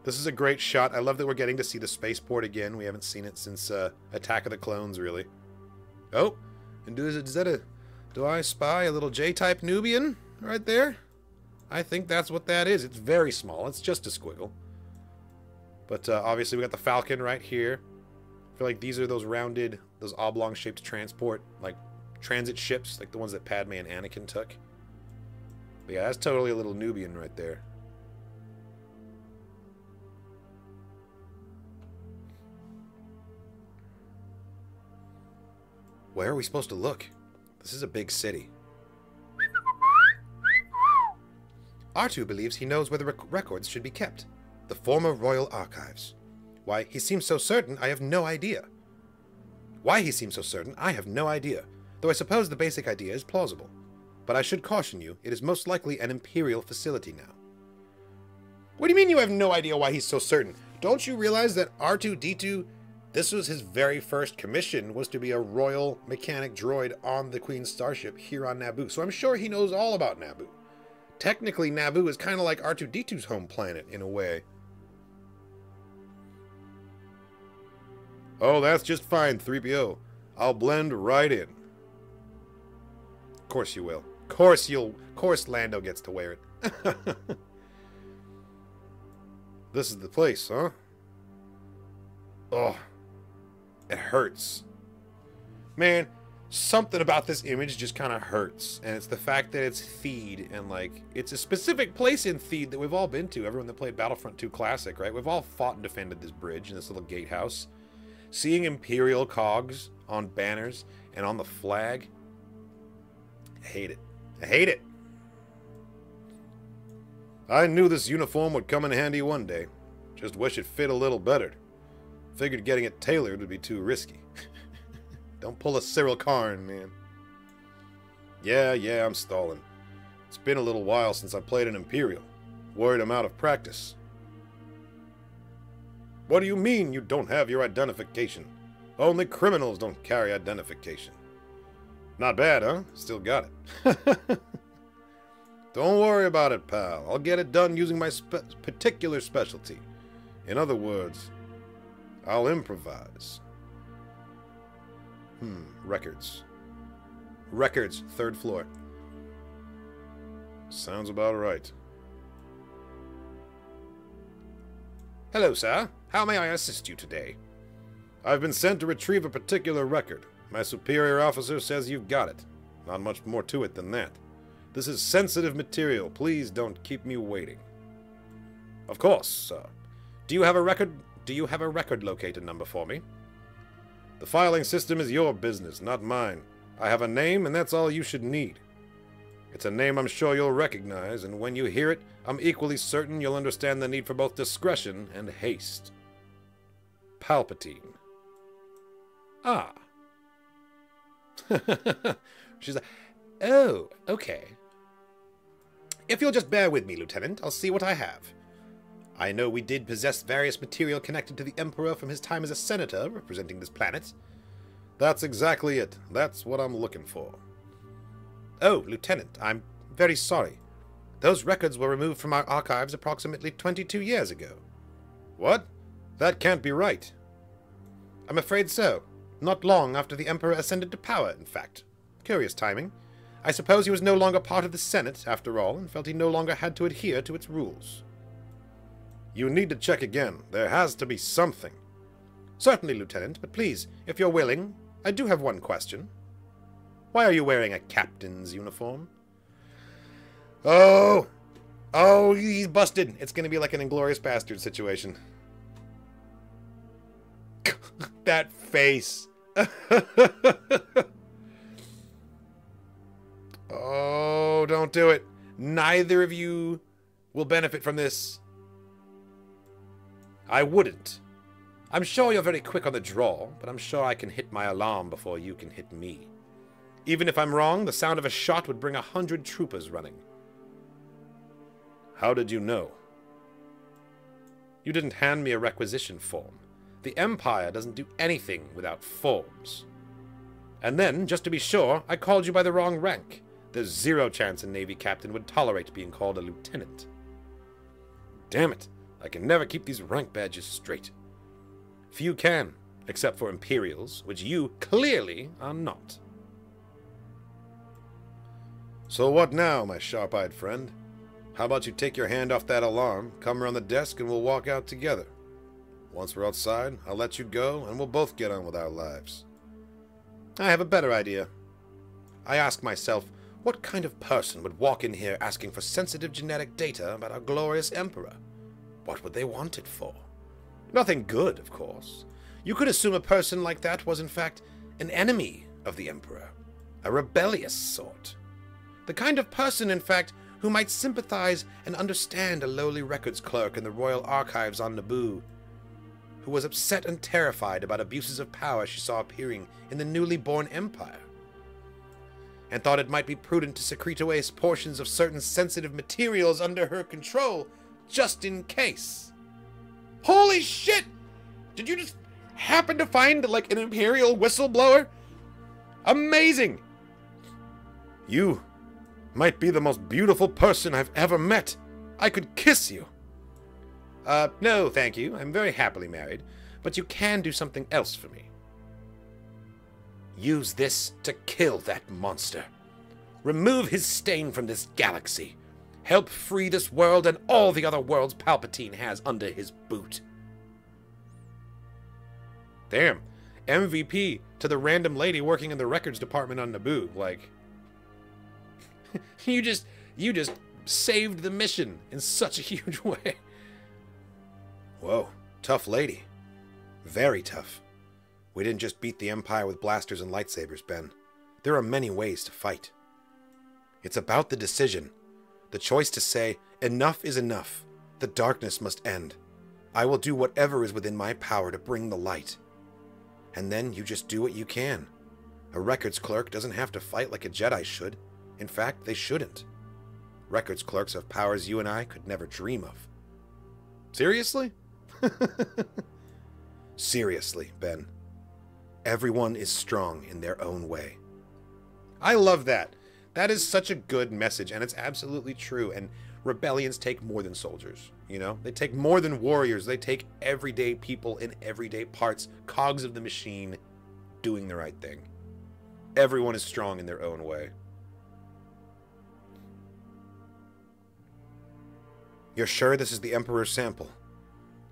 This is a great shot. I love that we're getting to see the spaceport again. We haven't seen it since Attack of the Clones, really. Oh, and do I spy a little J-type Nubian right there? I think that's what that is. It's very small. It's just a squiggle. But obviously we got the Falcon right here. I feel like these are those rounded, those oblong-shaped transport, like transit ships, like the ones that Padme and Anakin took. But yeah, that's totally a little Nubian right there. Where are we supposed to look? This is a big city. R2 believes he knows where the records should be kept. The former royal archives. Why he seems so certain, I have no idea. Why he seems so certain, I have no idea. Though I suppose the basic idea is plausible. But I should caution you, it is most likely an Imperial facility now. What do you mean you have no idea why he's so certain? Don't you realize that R2-D2, this was his very first commission, was to be a royal mechanic droid on the Queen's starship here on Naboo. So I'm sure he knows all about Naboo. Technically, Naboo is kind of like R2-D2's home planet, in a way. Oh, that's just fine, 3PO. I'll blend right in. Of course you will. Of course Lando gets to wear it. This is the place, huh? Oh, it hurts. Man, something about this image just kind of hurts, and it's the fact that it's Theed, and like it's a specific place in Theed that we've all been to. Everyone that played Battlefront 2 Classic, right? We've all fought and defended this bridge and this little gatehouse. Seeing Imperial cogs on banners and on the flag, I hate it. I hate it. I knew this uniform would come in handy one day. Just wish it fit a little better. Figured getting it tailored would be too risky. Don't pull a Cyril Karn, man. Yeah, I'm stalling. It's been a little while since I played an Imperial. Worried I'm out of practice. What do you mean you don't have your identification? Only criminals don't carry identification. Not bad, huh? Still got it. Don't worry about it, pal. I'll get it done using my particular specialty. In other words, I'll improvise. Records. Records, 3rd floor. Sounds about right. Hello, sir. How may I assist you today? I've been sent to retrieve a particular record. My superior officer says you've got it. Not much more to it than that. This is sensitive material. Please don't keep me waiting. Of course, sir. Do you have a record locator number for me? The filing system is your business, not mine. I have a name, and that's all you should need. It's a name I'm sure you'll recognize, and when you hear it, I'm equally certain you'll understand the need for both discretion and haste. Palpatine. Ah. She's like, oh, okay. If you'll just bear with me, Lieutenant, I'll see what I have. I know we did possess various material connected to the Emperor from his time as a senator representing this planet. That's exactly it. That's what I'm looking for. Oh, Lieutenant, I'm very sorry. Those records were removed from our archives approximately 22 years ago. What? That can't be right. I'm afraid so. Not long after the Emperor ascended to power, in fact. Curious timing. I suppose he was no longer part of the Senate, after all, and felt he no longer had to adhere to its rules. You need to check again. There has to be something. Certainly, Lieutenant, but please, if you're willing, I do have one question. Why are you wearing a captain's uniform? Oh, he's busted. It's going to be like an Inglourious Bastard situation. That face. Oh, don't do it. Neither of you will benefit from this. I wouldn't. I'm sure you're very quick on the draw, but I'm sure I can hit my alarm before you can hit me. Even if I'm wrong, the sound of a shot would bring 100 troopers running. How did you know? You didn't hand me a requisition form. The Empire doesn't do anything without forms. And then, just to be sure, I called you by the wrong rank. There's zero chance a Navy captain would tolerate being called a lieutenant. Damn it. I can never keep these rank badges straight. Few can, except for Imperials, which you clearly are not. So what now, my sharp-eyed friend? How about you take your hand off that alarm, come around the desk, and we'll walk out together. Once we're outside, I'll let you go, and we'll both get on with our lives. I have a better idea. I ask myself, what kind of person would walk in here asking for sensitive genetic data about our glorious Emperor? What would they want it for? Nothing good, of course. You could assume a person like that was, in fact, an enemy of the Emperor. A rebellious sort. The kind of person, in fact, who might sympathize and understand a lowly records clerk in the Royal Archives on Naboo, who was upset and terrified about abuses of power she saw appearing in the newly born Empire, and thought it might be prudent to secrete away portions of certain sensitive materials under her control, just in case. Holy shit! Did you just happen to find, like, an Imperial whistleblower? Amazing! You might be the most beautiful person I've ever met. I could kiss you. No, thank you. I'm very happily married. But you can do something else for me. Use this to kill that monster. Remove his stain from this galaxy. Help free this world and all the other worlds Palpatine has under his boot. Damn. MVP to the random lady working in the records department on Naboo. Like, you just saved the mission in such a huge way. Whoa, tough lady. Very tough. We didn't just beat the Empire with blasters and lightsabers, Ben. There are many ways to fight. It's about the decision. The choice to say, enough is enough. The darkness must end. I will do whatever is within my power to bring the light. And then you just do what you can. A records clerk doesn't have to fight like a Jedi should. In fact, they shouldn't. Records clerks have powers you and I could never dream of. Seriously? Seriously, Ben. Everyone is strong in their own way. I love that. That is such a good message, and it's absolutely true. And rebellions take more than soldiers, you know? They take more than warriors. They take everyday people in everyday parts, cogs of the machine, doing the right thing. Everyone is strong in their own way. You're sure this is the Emperor's sample?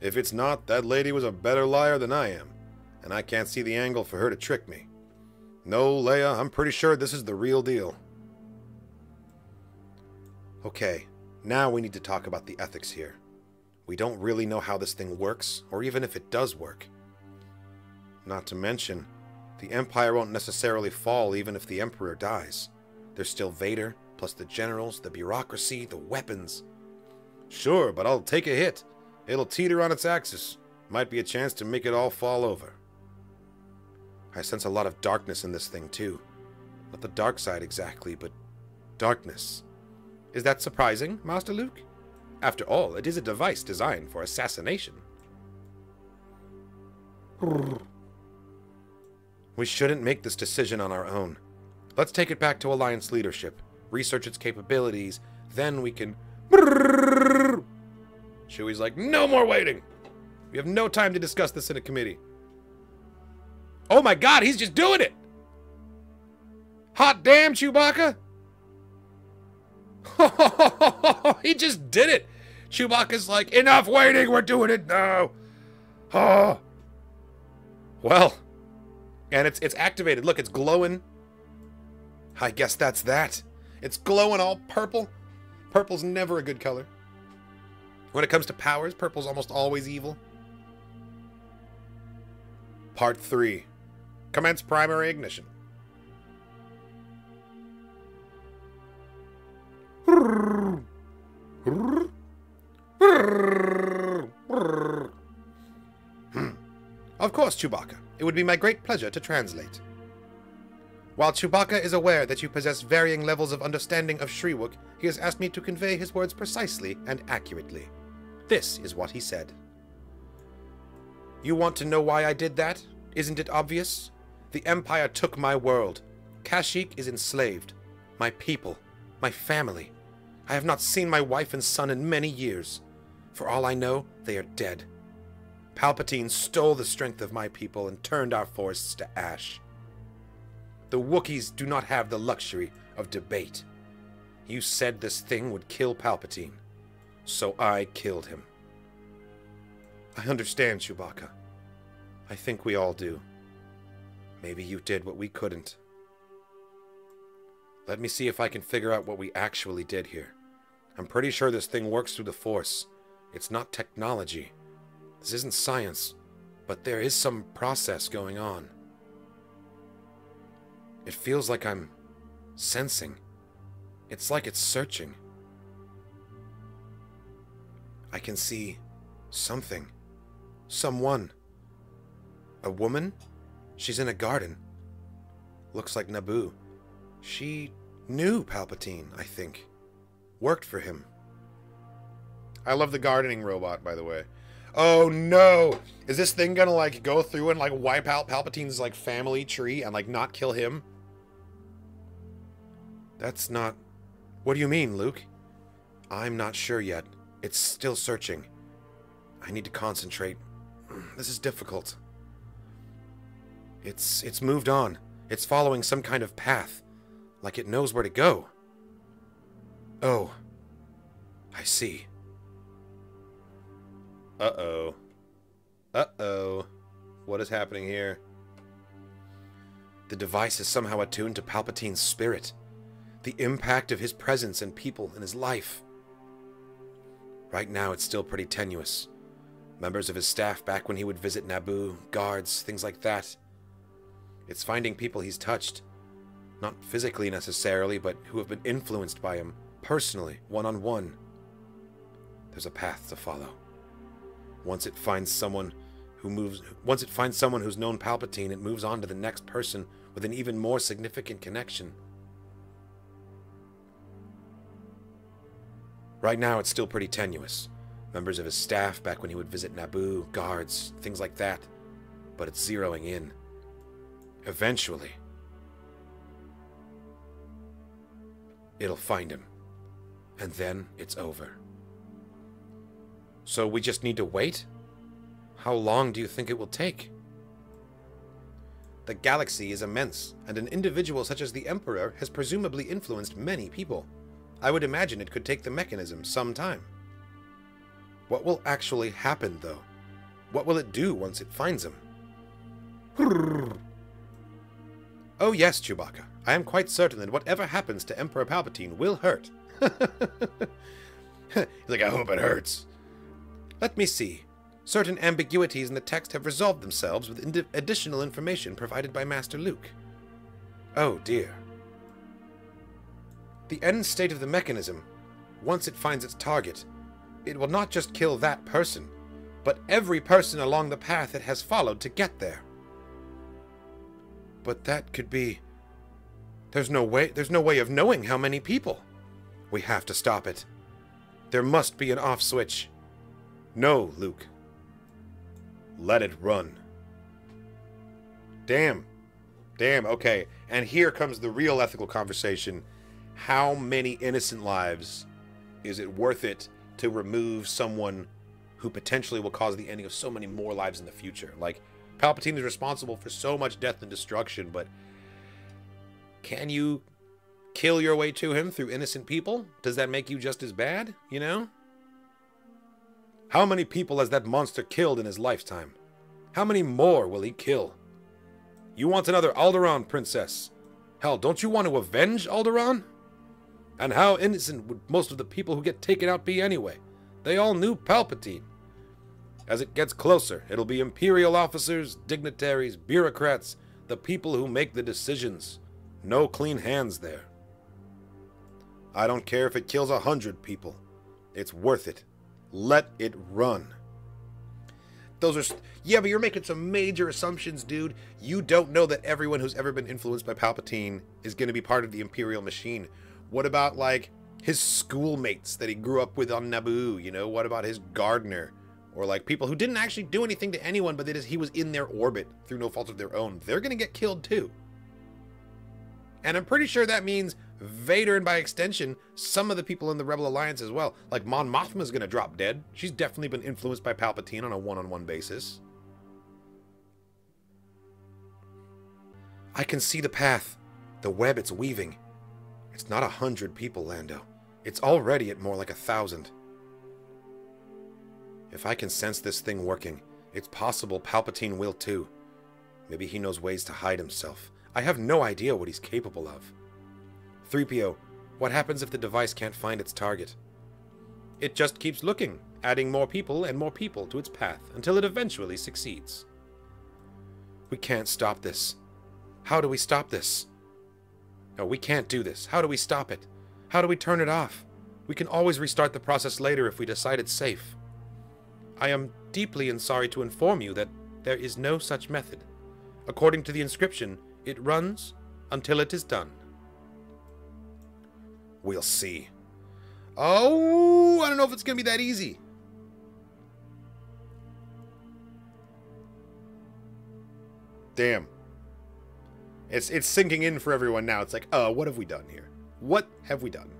If it's not, that lady was a better liar than I am, and I can't see the angle for her to trick me. No, Leia, I'm pretty sure this is the real deal. Okay, now we need to talk about the ethics here. We don't really know how this thing works, or even if it does work. Not to mention, the Empire won't necessarily fall even if the Emperor dies. There's still Vader, plus the generals, the bureaucracy, the weapons. Sure, but I'll take a hit. It'll teeter on its axis. Might be a chance to make it all fall over. I sense a lot of darkness in this thing, too. Not the dark side exactly, but darkness. Is that surprising, Master Luke? After all, it is a device designed for assassination. We shouldn't make this decision on our own. Let's take it back to Alliance leadership, research its capabilities, then we can... Chewie's like, no more waiting! We have no time to discuss this in a committee. Oh my god, he's just doing it! Hot damn, Chewbacca! He just did it! Chewbacca's like, enough waiting, we're doing it now! Oh. Well, and it's activated. Look, it's glowing. I guess that's that. It's glowing all purple. Purple's never a good color. When it comes to powers, purple's almost always evil. Part 3. Commence primary ignition. Of course, Chewbacca. It would be my great pleasure to translate. While Chewbacca is aware that you possess varying levels of understanding of Shriwook, he has asked me to convey his words precisely and accurately. This is what he said. You want to know why I did that? Isn't it obvious? The Empire took my world. Kashyyyk is enslaved. My people. My family. I have not seen my wife and son in many years. For all I know, they are dead. Palpatine stole the strength of my people and turned our forests to ash. The Wookiees do not have the luxury of debate. You said this thing would kill Palpatine, so I killed him. I understand, Chewbacca. I think we all do. Maybe you did what we couldn't. Let me see if I can figure out what we actually did here. I'm pretty sure this thing works through the Force. It's not technology. This isn't science, but there is some process going on. It feels like I'm sensing. It's like it's searching. I can see something. Someone. A woman? She's in a garden. Looks like Naboo. She knew Palpatine, I think. Worked for him. I love the gardening robot, by the way. Oh no! Is this thing gonna like go through and like wipe out Palpatine's like family tree and like not kill him? That's not... What do you mean, Luke? I'm not sure yet. It's still searching. I need to concentrate. This is difficult. It's moved on. It's following some kind of path. Like it knows where to go. Oh. I see. Uh-oh. Uh-oh. What is happening here? The device is somehow attuned to Palpatine's spirit, the impact of his presence and people in his life. Right now, it's still pretty tenuous. Members of his staff back when he would visit Naboo, guards, things like that. It's finding people he's touched, not physically necessarily, but who have been influenced by him, personally, one-on-one. There's a path to follow. Once it finds someone who's known Palpatine, it moves on to the next person with an even more significant connection. Right now, it's still pretty tenuous. Members of his staff back when he would visit Naboo, guards, things like that. But it's zeroing in. Eventually, it'll find him. And then it's over. So we just need to wait? How long do you think it will take? The galaxy is immense, and an individual such as the Emperor has presumably influenced many people. I would imagine it could take the mechanism some time. What will actually happen, though? What will it do once it finds him? Oh yes, Chewbacca. I am quite certain that whatever happens to Emperor Palpatine will hurt. He's like, I hope it hurts. Let me see. Certain ambiguities in the text have resolved themselves with additional information provided by Master Luke. Oh dear. The end state of the mechanism, once it finds its target, it will not just kill that person, but every person along the path it has followed to get there. But that could be... There's no way of knowing how many people. We have to stop it. There must be an off switch. No, Luke. Let it run. Damn. Damn, okay. And here comes the real ethical conversation. How many innocent lives is it worth it to remove someone who potentially will cause the ending of so many more lives in the future? Like, Palpatine is responsible for so much death and destruction, but can you kill your way to him through innocent people? Does that make you just as bad, you know? How many people has that monster killed in his lifetime? How many more will he kill? You want another Alderaan, princess? Hell, don't you want to avenge Alderaan? And how innocent would most of the people who get taken out be anyway? They all knew Palpatine. As it gets closer, it'll be Imperial officers, dignitaries, bureaucrats, the people who make the decisions. No clean hands there. I don't care if it kills 100 people. It's worth it. Let it run. Those are... Yeah, but you're making some major assumptions, dude. You don't know that everyone who's ever been influenced by Palpatine is going to be part of the Imperial machine. What about, like, his schoolmates that he grew up with on Naboo, you know? What about his gardener? Or, like, people who didn't actually do anything to anyone, but he was in their orbit through no fault of their own. They're going to get killed, too. And I'm pretty sure that means Vader, and by extension, some of the people in the Rebel Alliance as well. Like, Mon Mothma's going to drop dead. She's definitely been influenced by Palpatine on a one-on-one basis. I can see the path. The web it's weaving. It's not 100 people, Lando. It's already at more like 1,000. If I can sense this thing working, it's possible Palpatine will too. Maybe he knows ways to hide himself. I have no idea what he's capable of. 3PO, what happens if the device can't find its target? It just keeps looking, adding more people and more people to its path until it eventually succeeds. We can't stop this. How do we stop this? No, we can't do this. How do we stop it? How do we turn it off? We can always restart the process later if we decide it's safe. I am deeply sorry to inform you that there is no such method. According to the inscription, it runs until it is done. We'll see. Oh, I don't know if it's going to be that easy. Damn. It's sinking in for everyone now. It's like, what have we done here? What have we done?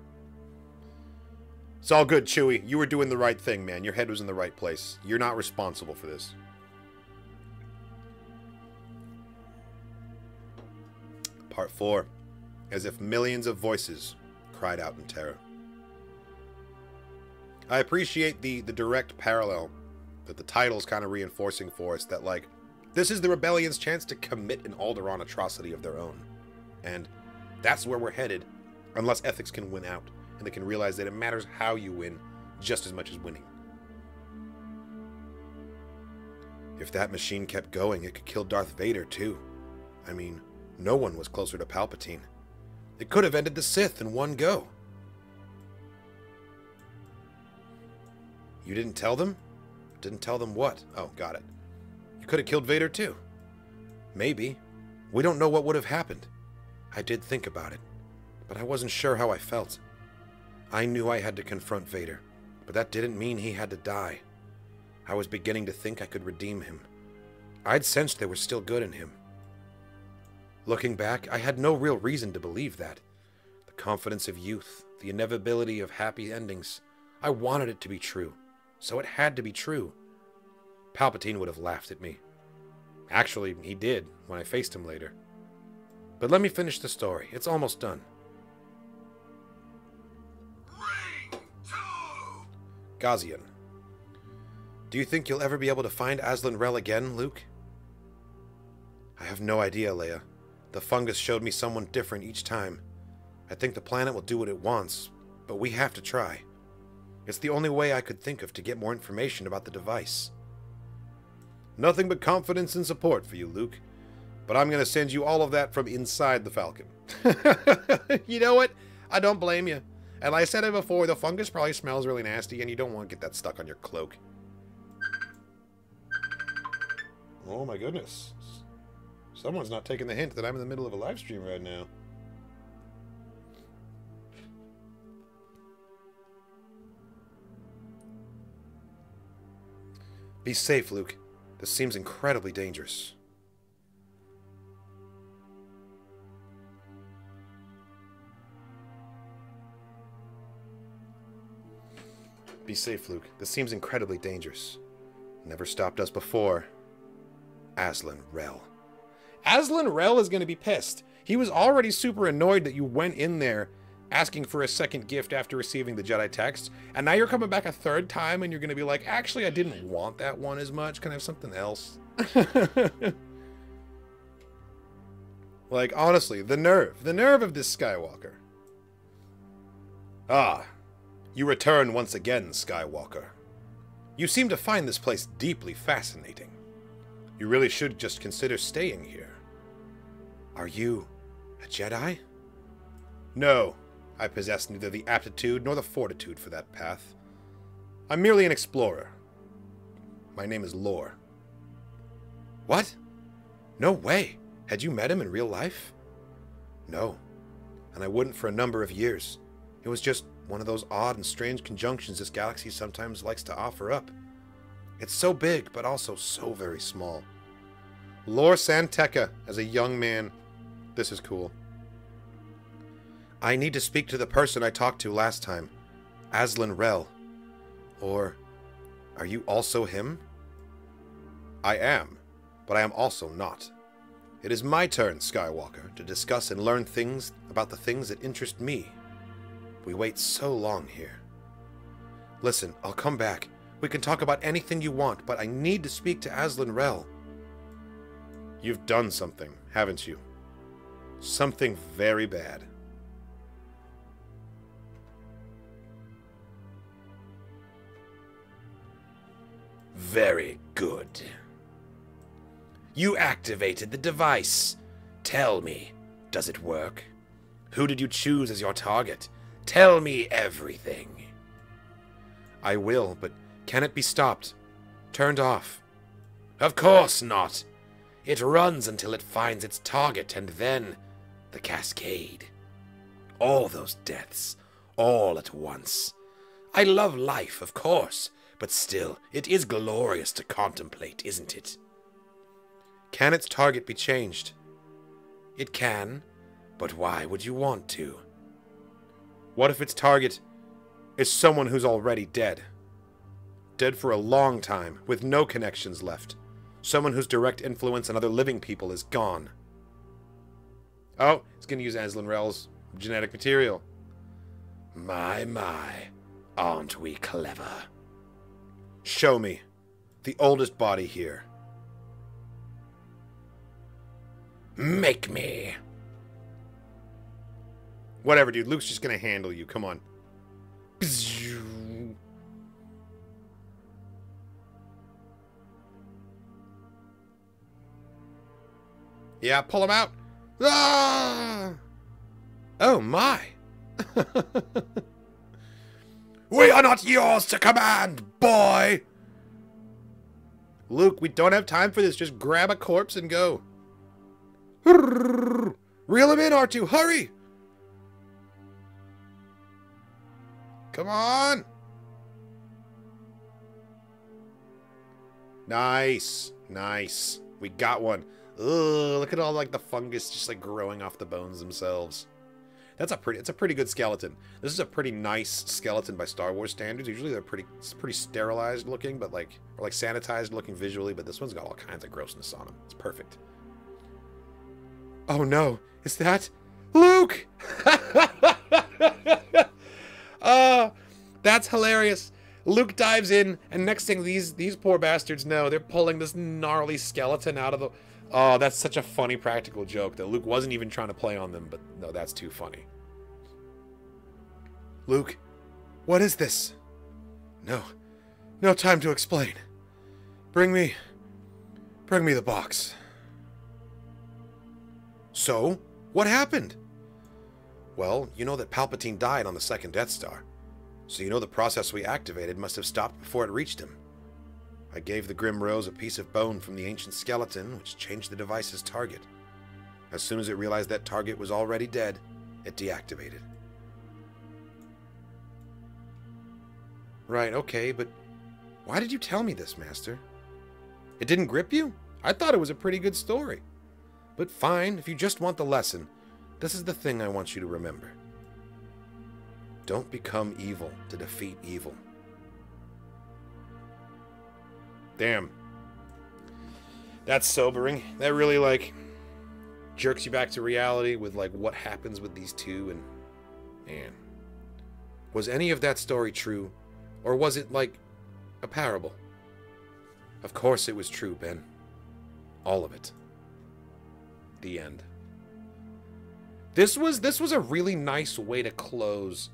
It's all good, Chewie. You were doing the right thing, man. Your head was in the right place. You're not responsible for this. Part 4. As if millions of voices cried out in terror. I appreciate the direct parallel that the title's kind of reinforcing for us, that, like, This is the rebellion's chance to commit an Alderaan atrocity of their own. And that's where we're headed, unless ethics can win out, and they can realize that it matters how you win just as much as winning. If that machine kept going, it could kill Darth Vader, too. I mean, no one was closer to Palpatine. It could have ended the Sith in one go. You didn't tell them? Didn't tell them what? Oh, got it. You could have killed Vader, too. Maybe. We don't know what would have happened. I did think about it, but I wasn't sure how I felt. I knew I had to confront Vader, but that didn't mean he had to die. I was beginning to think I could redeem him. I'd sensed there was still good in him. Looking back, I had no real reason to believe that. The confidence of youth, the inevitability of happy endings. I wanted it to be true, so it had to be true. Palpatine would have laughed at me. Actually, he did, when I faced him later. But let me finish the story. It's almost done. Gauzian. Do you think you'll ever be able to find Azlin Rel again, Luke? I have no idea, Leia. The fungus showed me someone different each time. I think the planet will do what it wants, but we have to try. It's the only way I could think of to get more information about the device. Nothing but confidence and support for you, Luke. But I'm going to send you all of that from inside the Falcon. You know what? I don't blame you. And like I said it before, the fungus probably smells really nasty, and you don't want to get that stuck on your cloak. Oh my goodness. Someone's not taking the hint that I'm in the middle of a live stream right now. Be safe, Luke. This seems incredibly dangerous. Be safe, Luke. This seems incredibly dangerous. Never stopped us before. Azlin Rel. Azlin Rel is going to be pissed. He was already super annoyed that you went in there asking for a second gift after receiving the Jedi text, and now you're coming back a third time and you're going to be like, actually, I didn't want that one as much. Can I have something else? Like, honestly, the nerve of this Skywalker. Ah, you return once again, Skywalker. You seem to find this place deeply fascinating. You really should just consider staying here. Are you a Jedi? No, I possess neither the aptitude nor the fortitude for that path. I'm merely an explorer. My name is Lore. What? No way. Had you met him in real life? No, and I wouldn't for a number of years. It was just one of those odd and strange conjunctions this galaxy sometimes likes to offer up. It's so big, but also so very small. Lore Santeca, as a young man. This is cool. I need to speak to the person I talked to last time. Azlin Rel. Or, are you also him? I am, but I am also not. It is my turn, Skywalker, to discuss and learn things about the things that interest me. We wait so long here. Listen, I'll come back. We can talk about anything you want, but I need to speak to Azlin Rel. You've done something, haven't you? Something very bad. Very good. You activated the device. Tell me, does it work? Who did you choose as your target? Tell me everything. I will, but can it be stopped? Turned off? Of course not. It runs until it finds its target, and then the cascade. All those deaths, all at once. I love life, of course, but still, it is glorious to contemplate, isn't it? Can its target be changed? It can, but why would you want to? What if its target is someone who's already dead? Dead for a long time, with no connections left. Someone whose direct influence on other living people is gone. Oh, it's going to use Azlin Rel's genetic material. My, aren't we clever? Show me. The oldest body here. Make me. Whatever, dude. Luke's just gonna handle you. Come on. Yeah, pull him out. Ah! Oh, my. We are not yours to command, boy. Luke, we don't have time for this. Just grab a corpse and go. Reel him in, R2. Hurry. Come on. Nice. Nice. We got one. Ugh, look at all like the fungus just like growing off the bones themselves. It's a pretty good skeleton. This is a pretty nice skeleton by Star Wars standards. Usually they're pretty sterilized looking, but like or like sanitized looking visually, but this one's got all kinds of grossness on him. It's perfect. Oh no, is that Luke? That's hilarious. Luke dives in, and next thing these poor bastards know, they're pulling this gnarly skeleton out of the... Oh, that's such a funny practical joke that Luke wasn't even trying to play on them, but no, that's too funny. Luke, what is this? No time to explain. Bring me the box. So, what happened? Well, you know that Palpatine died on the second Death Star. So you know the process we activated must have stopped before it reached him. I gave the Grim Rose a piece of bone from the ancient skeleton, which changed the device's target. As soon as it realized that target was already dead, it deactivated. Right, okay, but why did you tell me this, Master? It didn't grip you? I thought it was a pretty good story. But fine, if you just want the lesson, this is the thing I want you to remember. Don't become evil to defeat evil. Damn. That's sobering. That really, like, jerks you back to reality with, like, what happens with these two, and... Man. Was any of that story true? Or was it, like, a parable? Of course it was true, Ben. All of it. The end. This was a really nice way to close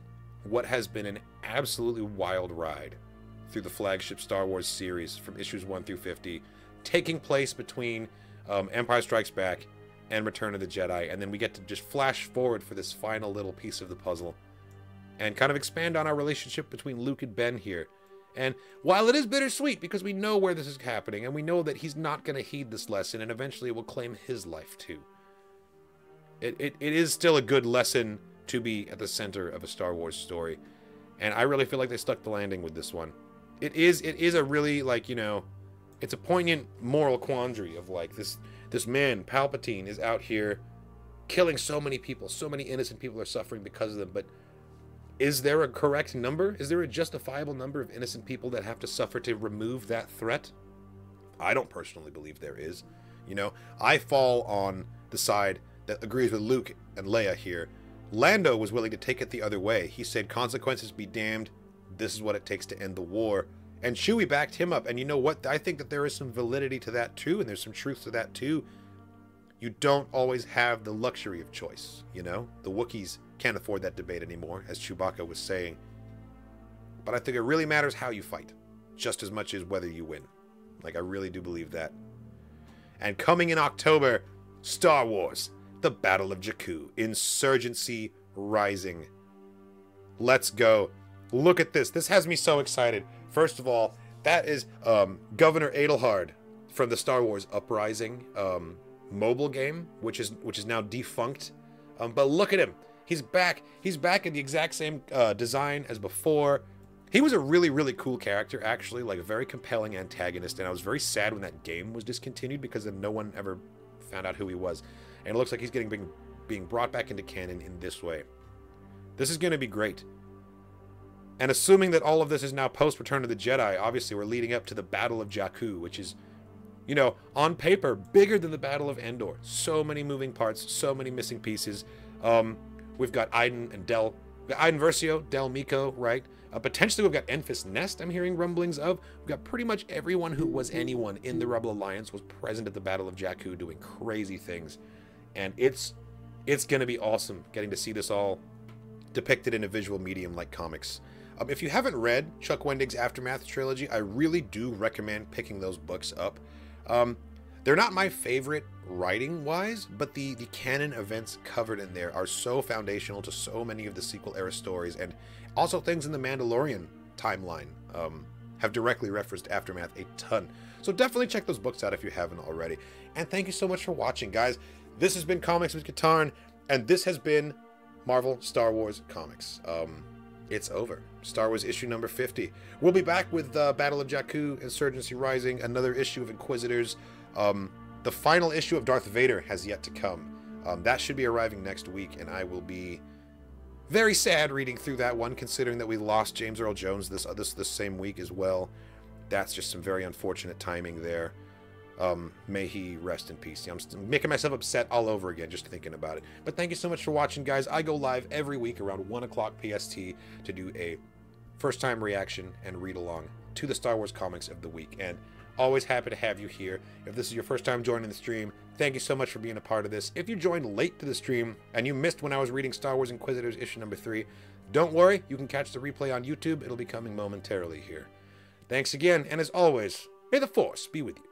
what has been an absolutely wild ride through the flagship Star Wars series from issues 1 through 50, taking place between Empire Strikes Back and Return of the Jedi, and then we get to just flash forward for this final little piece of the puzzle and kind of expand on our relationship between Luke and Ben here. And while it is bittersweet because we know where this is happening and we know that he's not going to heed this lesson and eventually it will claim his life too, it is still a good lesson to be at the center of a Star Wars story. And I really feel like they stuck the landing with this one. It is a really, like, you know, it's a poignant moral quandary of, like, this man, Palpatine, is out here killing so many people. So many innocent people are suffering because of them. But is there a correct number? Is there a justifiable number of innocent people that have to suffer to remove that threat? I don't personally believe there is. You know, I fall on the side that agrees with Luke and Leia here. Lando was willing to take it the other way. He said, consequences be damned. This is what it takes to end the war. And Chewie backed him up. And you know what? I think that there is some validity to that too. And there's some truth to that too. You don't always have the luxury of choice, you know? The Wookiees can't afford that debate anymore, as Chewbacca was saying. But I think it really matters how you fight, just as much as whether you win. Like, I really do believe that. And coming in October, Star Wars, The Battle of Jakku, Insurgency Rising. Let's go. Look at this. This has me so excited. First of all, that is Governor Adelhard from the Star Wars Uprising mobile game, which is now defunct. But look at him. He's back. He's back in the exact same design as before. He was a really, really cool character, actually, like a very compelling antagonist, and I was very sad when that game was discontinued because then no one ever found out who he was. And it looks like he's being brought back into canon in this way. This is going to be great. And assuming that all of this is now post-Return of the Jedi, obviously we're leading up to the Battle of Jakku, which is, you know, on paper, bigger than the Battle of Endor. So many moving parts, so many missing pieces. We've got Iden and Del. Iden Versio, Del Miko, right? Potentially we've got Enfys Nest, I'm hearing rumblings of. We've got pretty much everyone who was anyone in the Rebel Alliance was present at the Battle of Jakku doing crazy things. And it's going to be awesome getting to see this all depicted in a visual medium like comics. If you haven't read Chuck Wendig's Aftermath trilogy, I really do recommend picking those books up. They're not my favorite writing-wise, but the canon events covered in there are so foundational to so many of the sequel-era stories, and also things in the Mandalorian timeline have directly referenced Aftermath a ton. So definitely check those books out if you haven't already. And thank you so much for watching, guys. This has been Comics with Katarn, and this has been Marvel Star Wars Comics. It's over. Star Wars issue number 50. We'll be back with Battle of Jakku, Insurgency Rising, another issue of Inquisitors. The final issue of Darth Vader has yet to come. That should be arriving next week, and I will be very sad reading through that one, considering that we lost James Earl Jones this same week as well. That's just some very unfortunate timing there. May he rest in peace. I'm making myself upset all over again just thinking about it. But thank you so much for watching, guys. I go live every week around 1 o'clock PST to do a first-time reaction and read-along to the Star Wars comics of the week. And always happy to have you here. If this is your first time joining the stream, thank you so much for being a part of this. If you joined late to the stream and you missed when I was reading Star Wars Inquisitors issue number 3, don't worry, you can catch the replay on YouTube. It'll be coming momentarily here. Thanks again, and as always, may the Force be with you.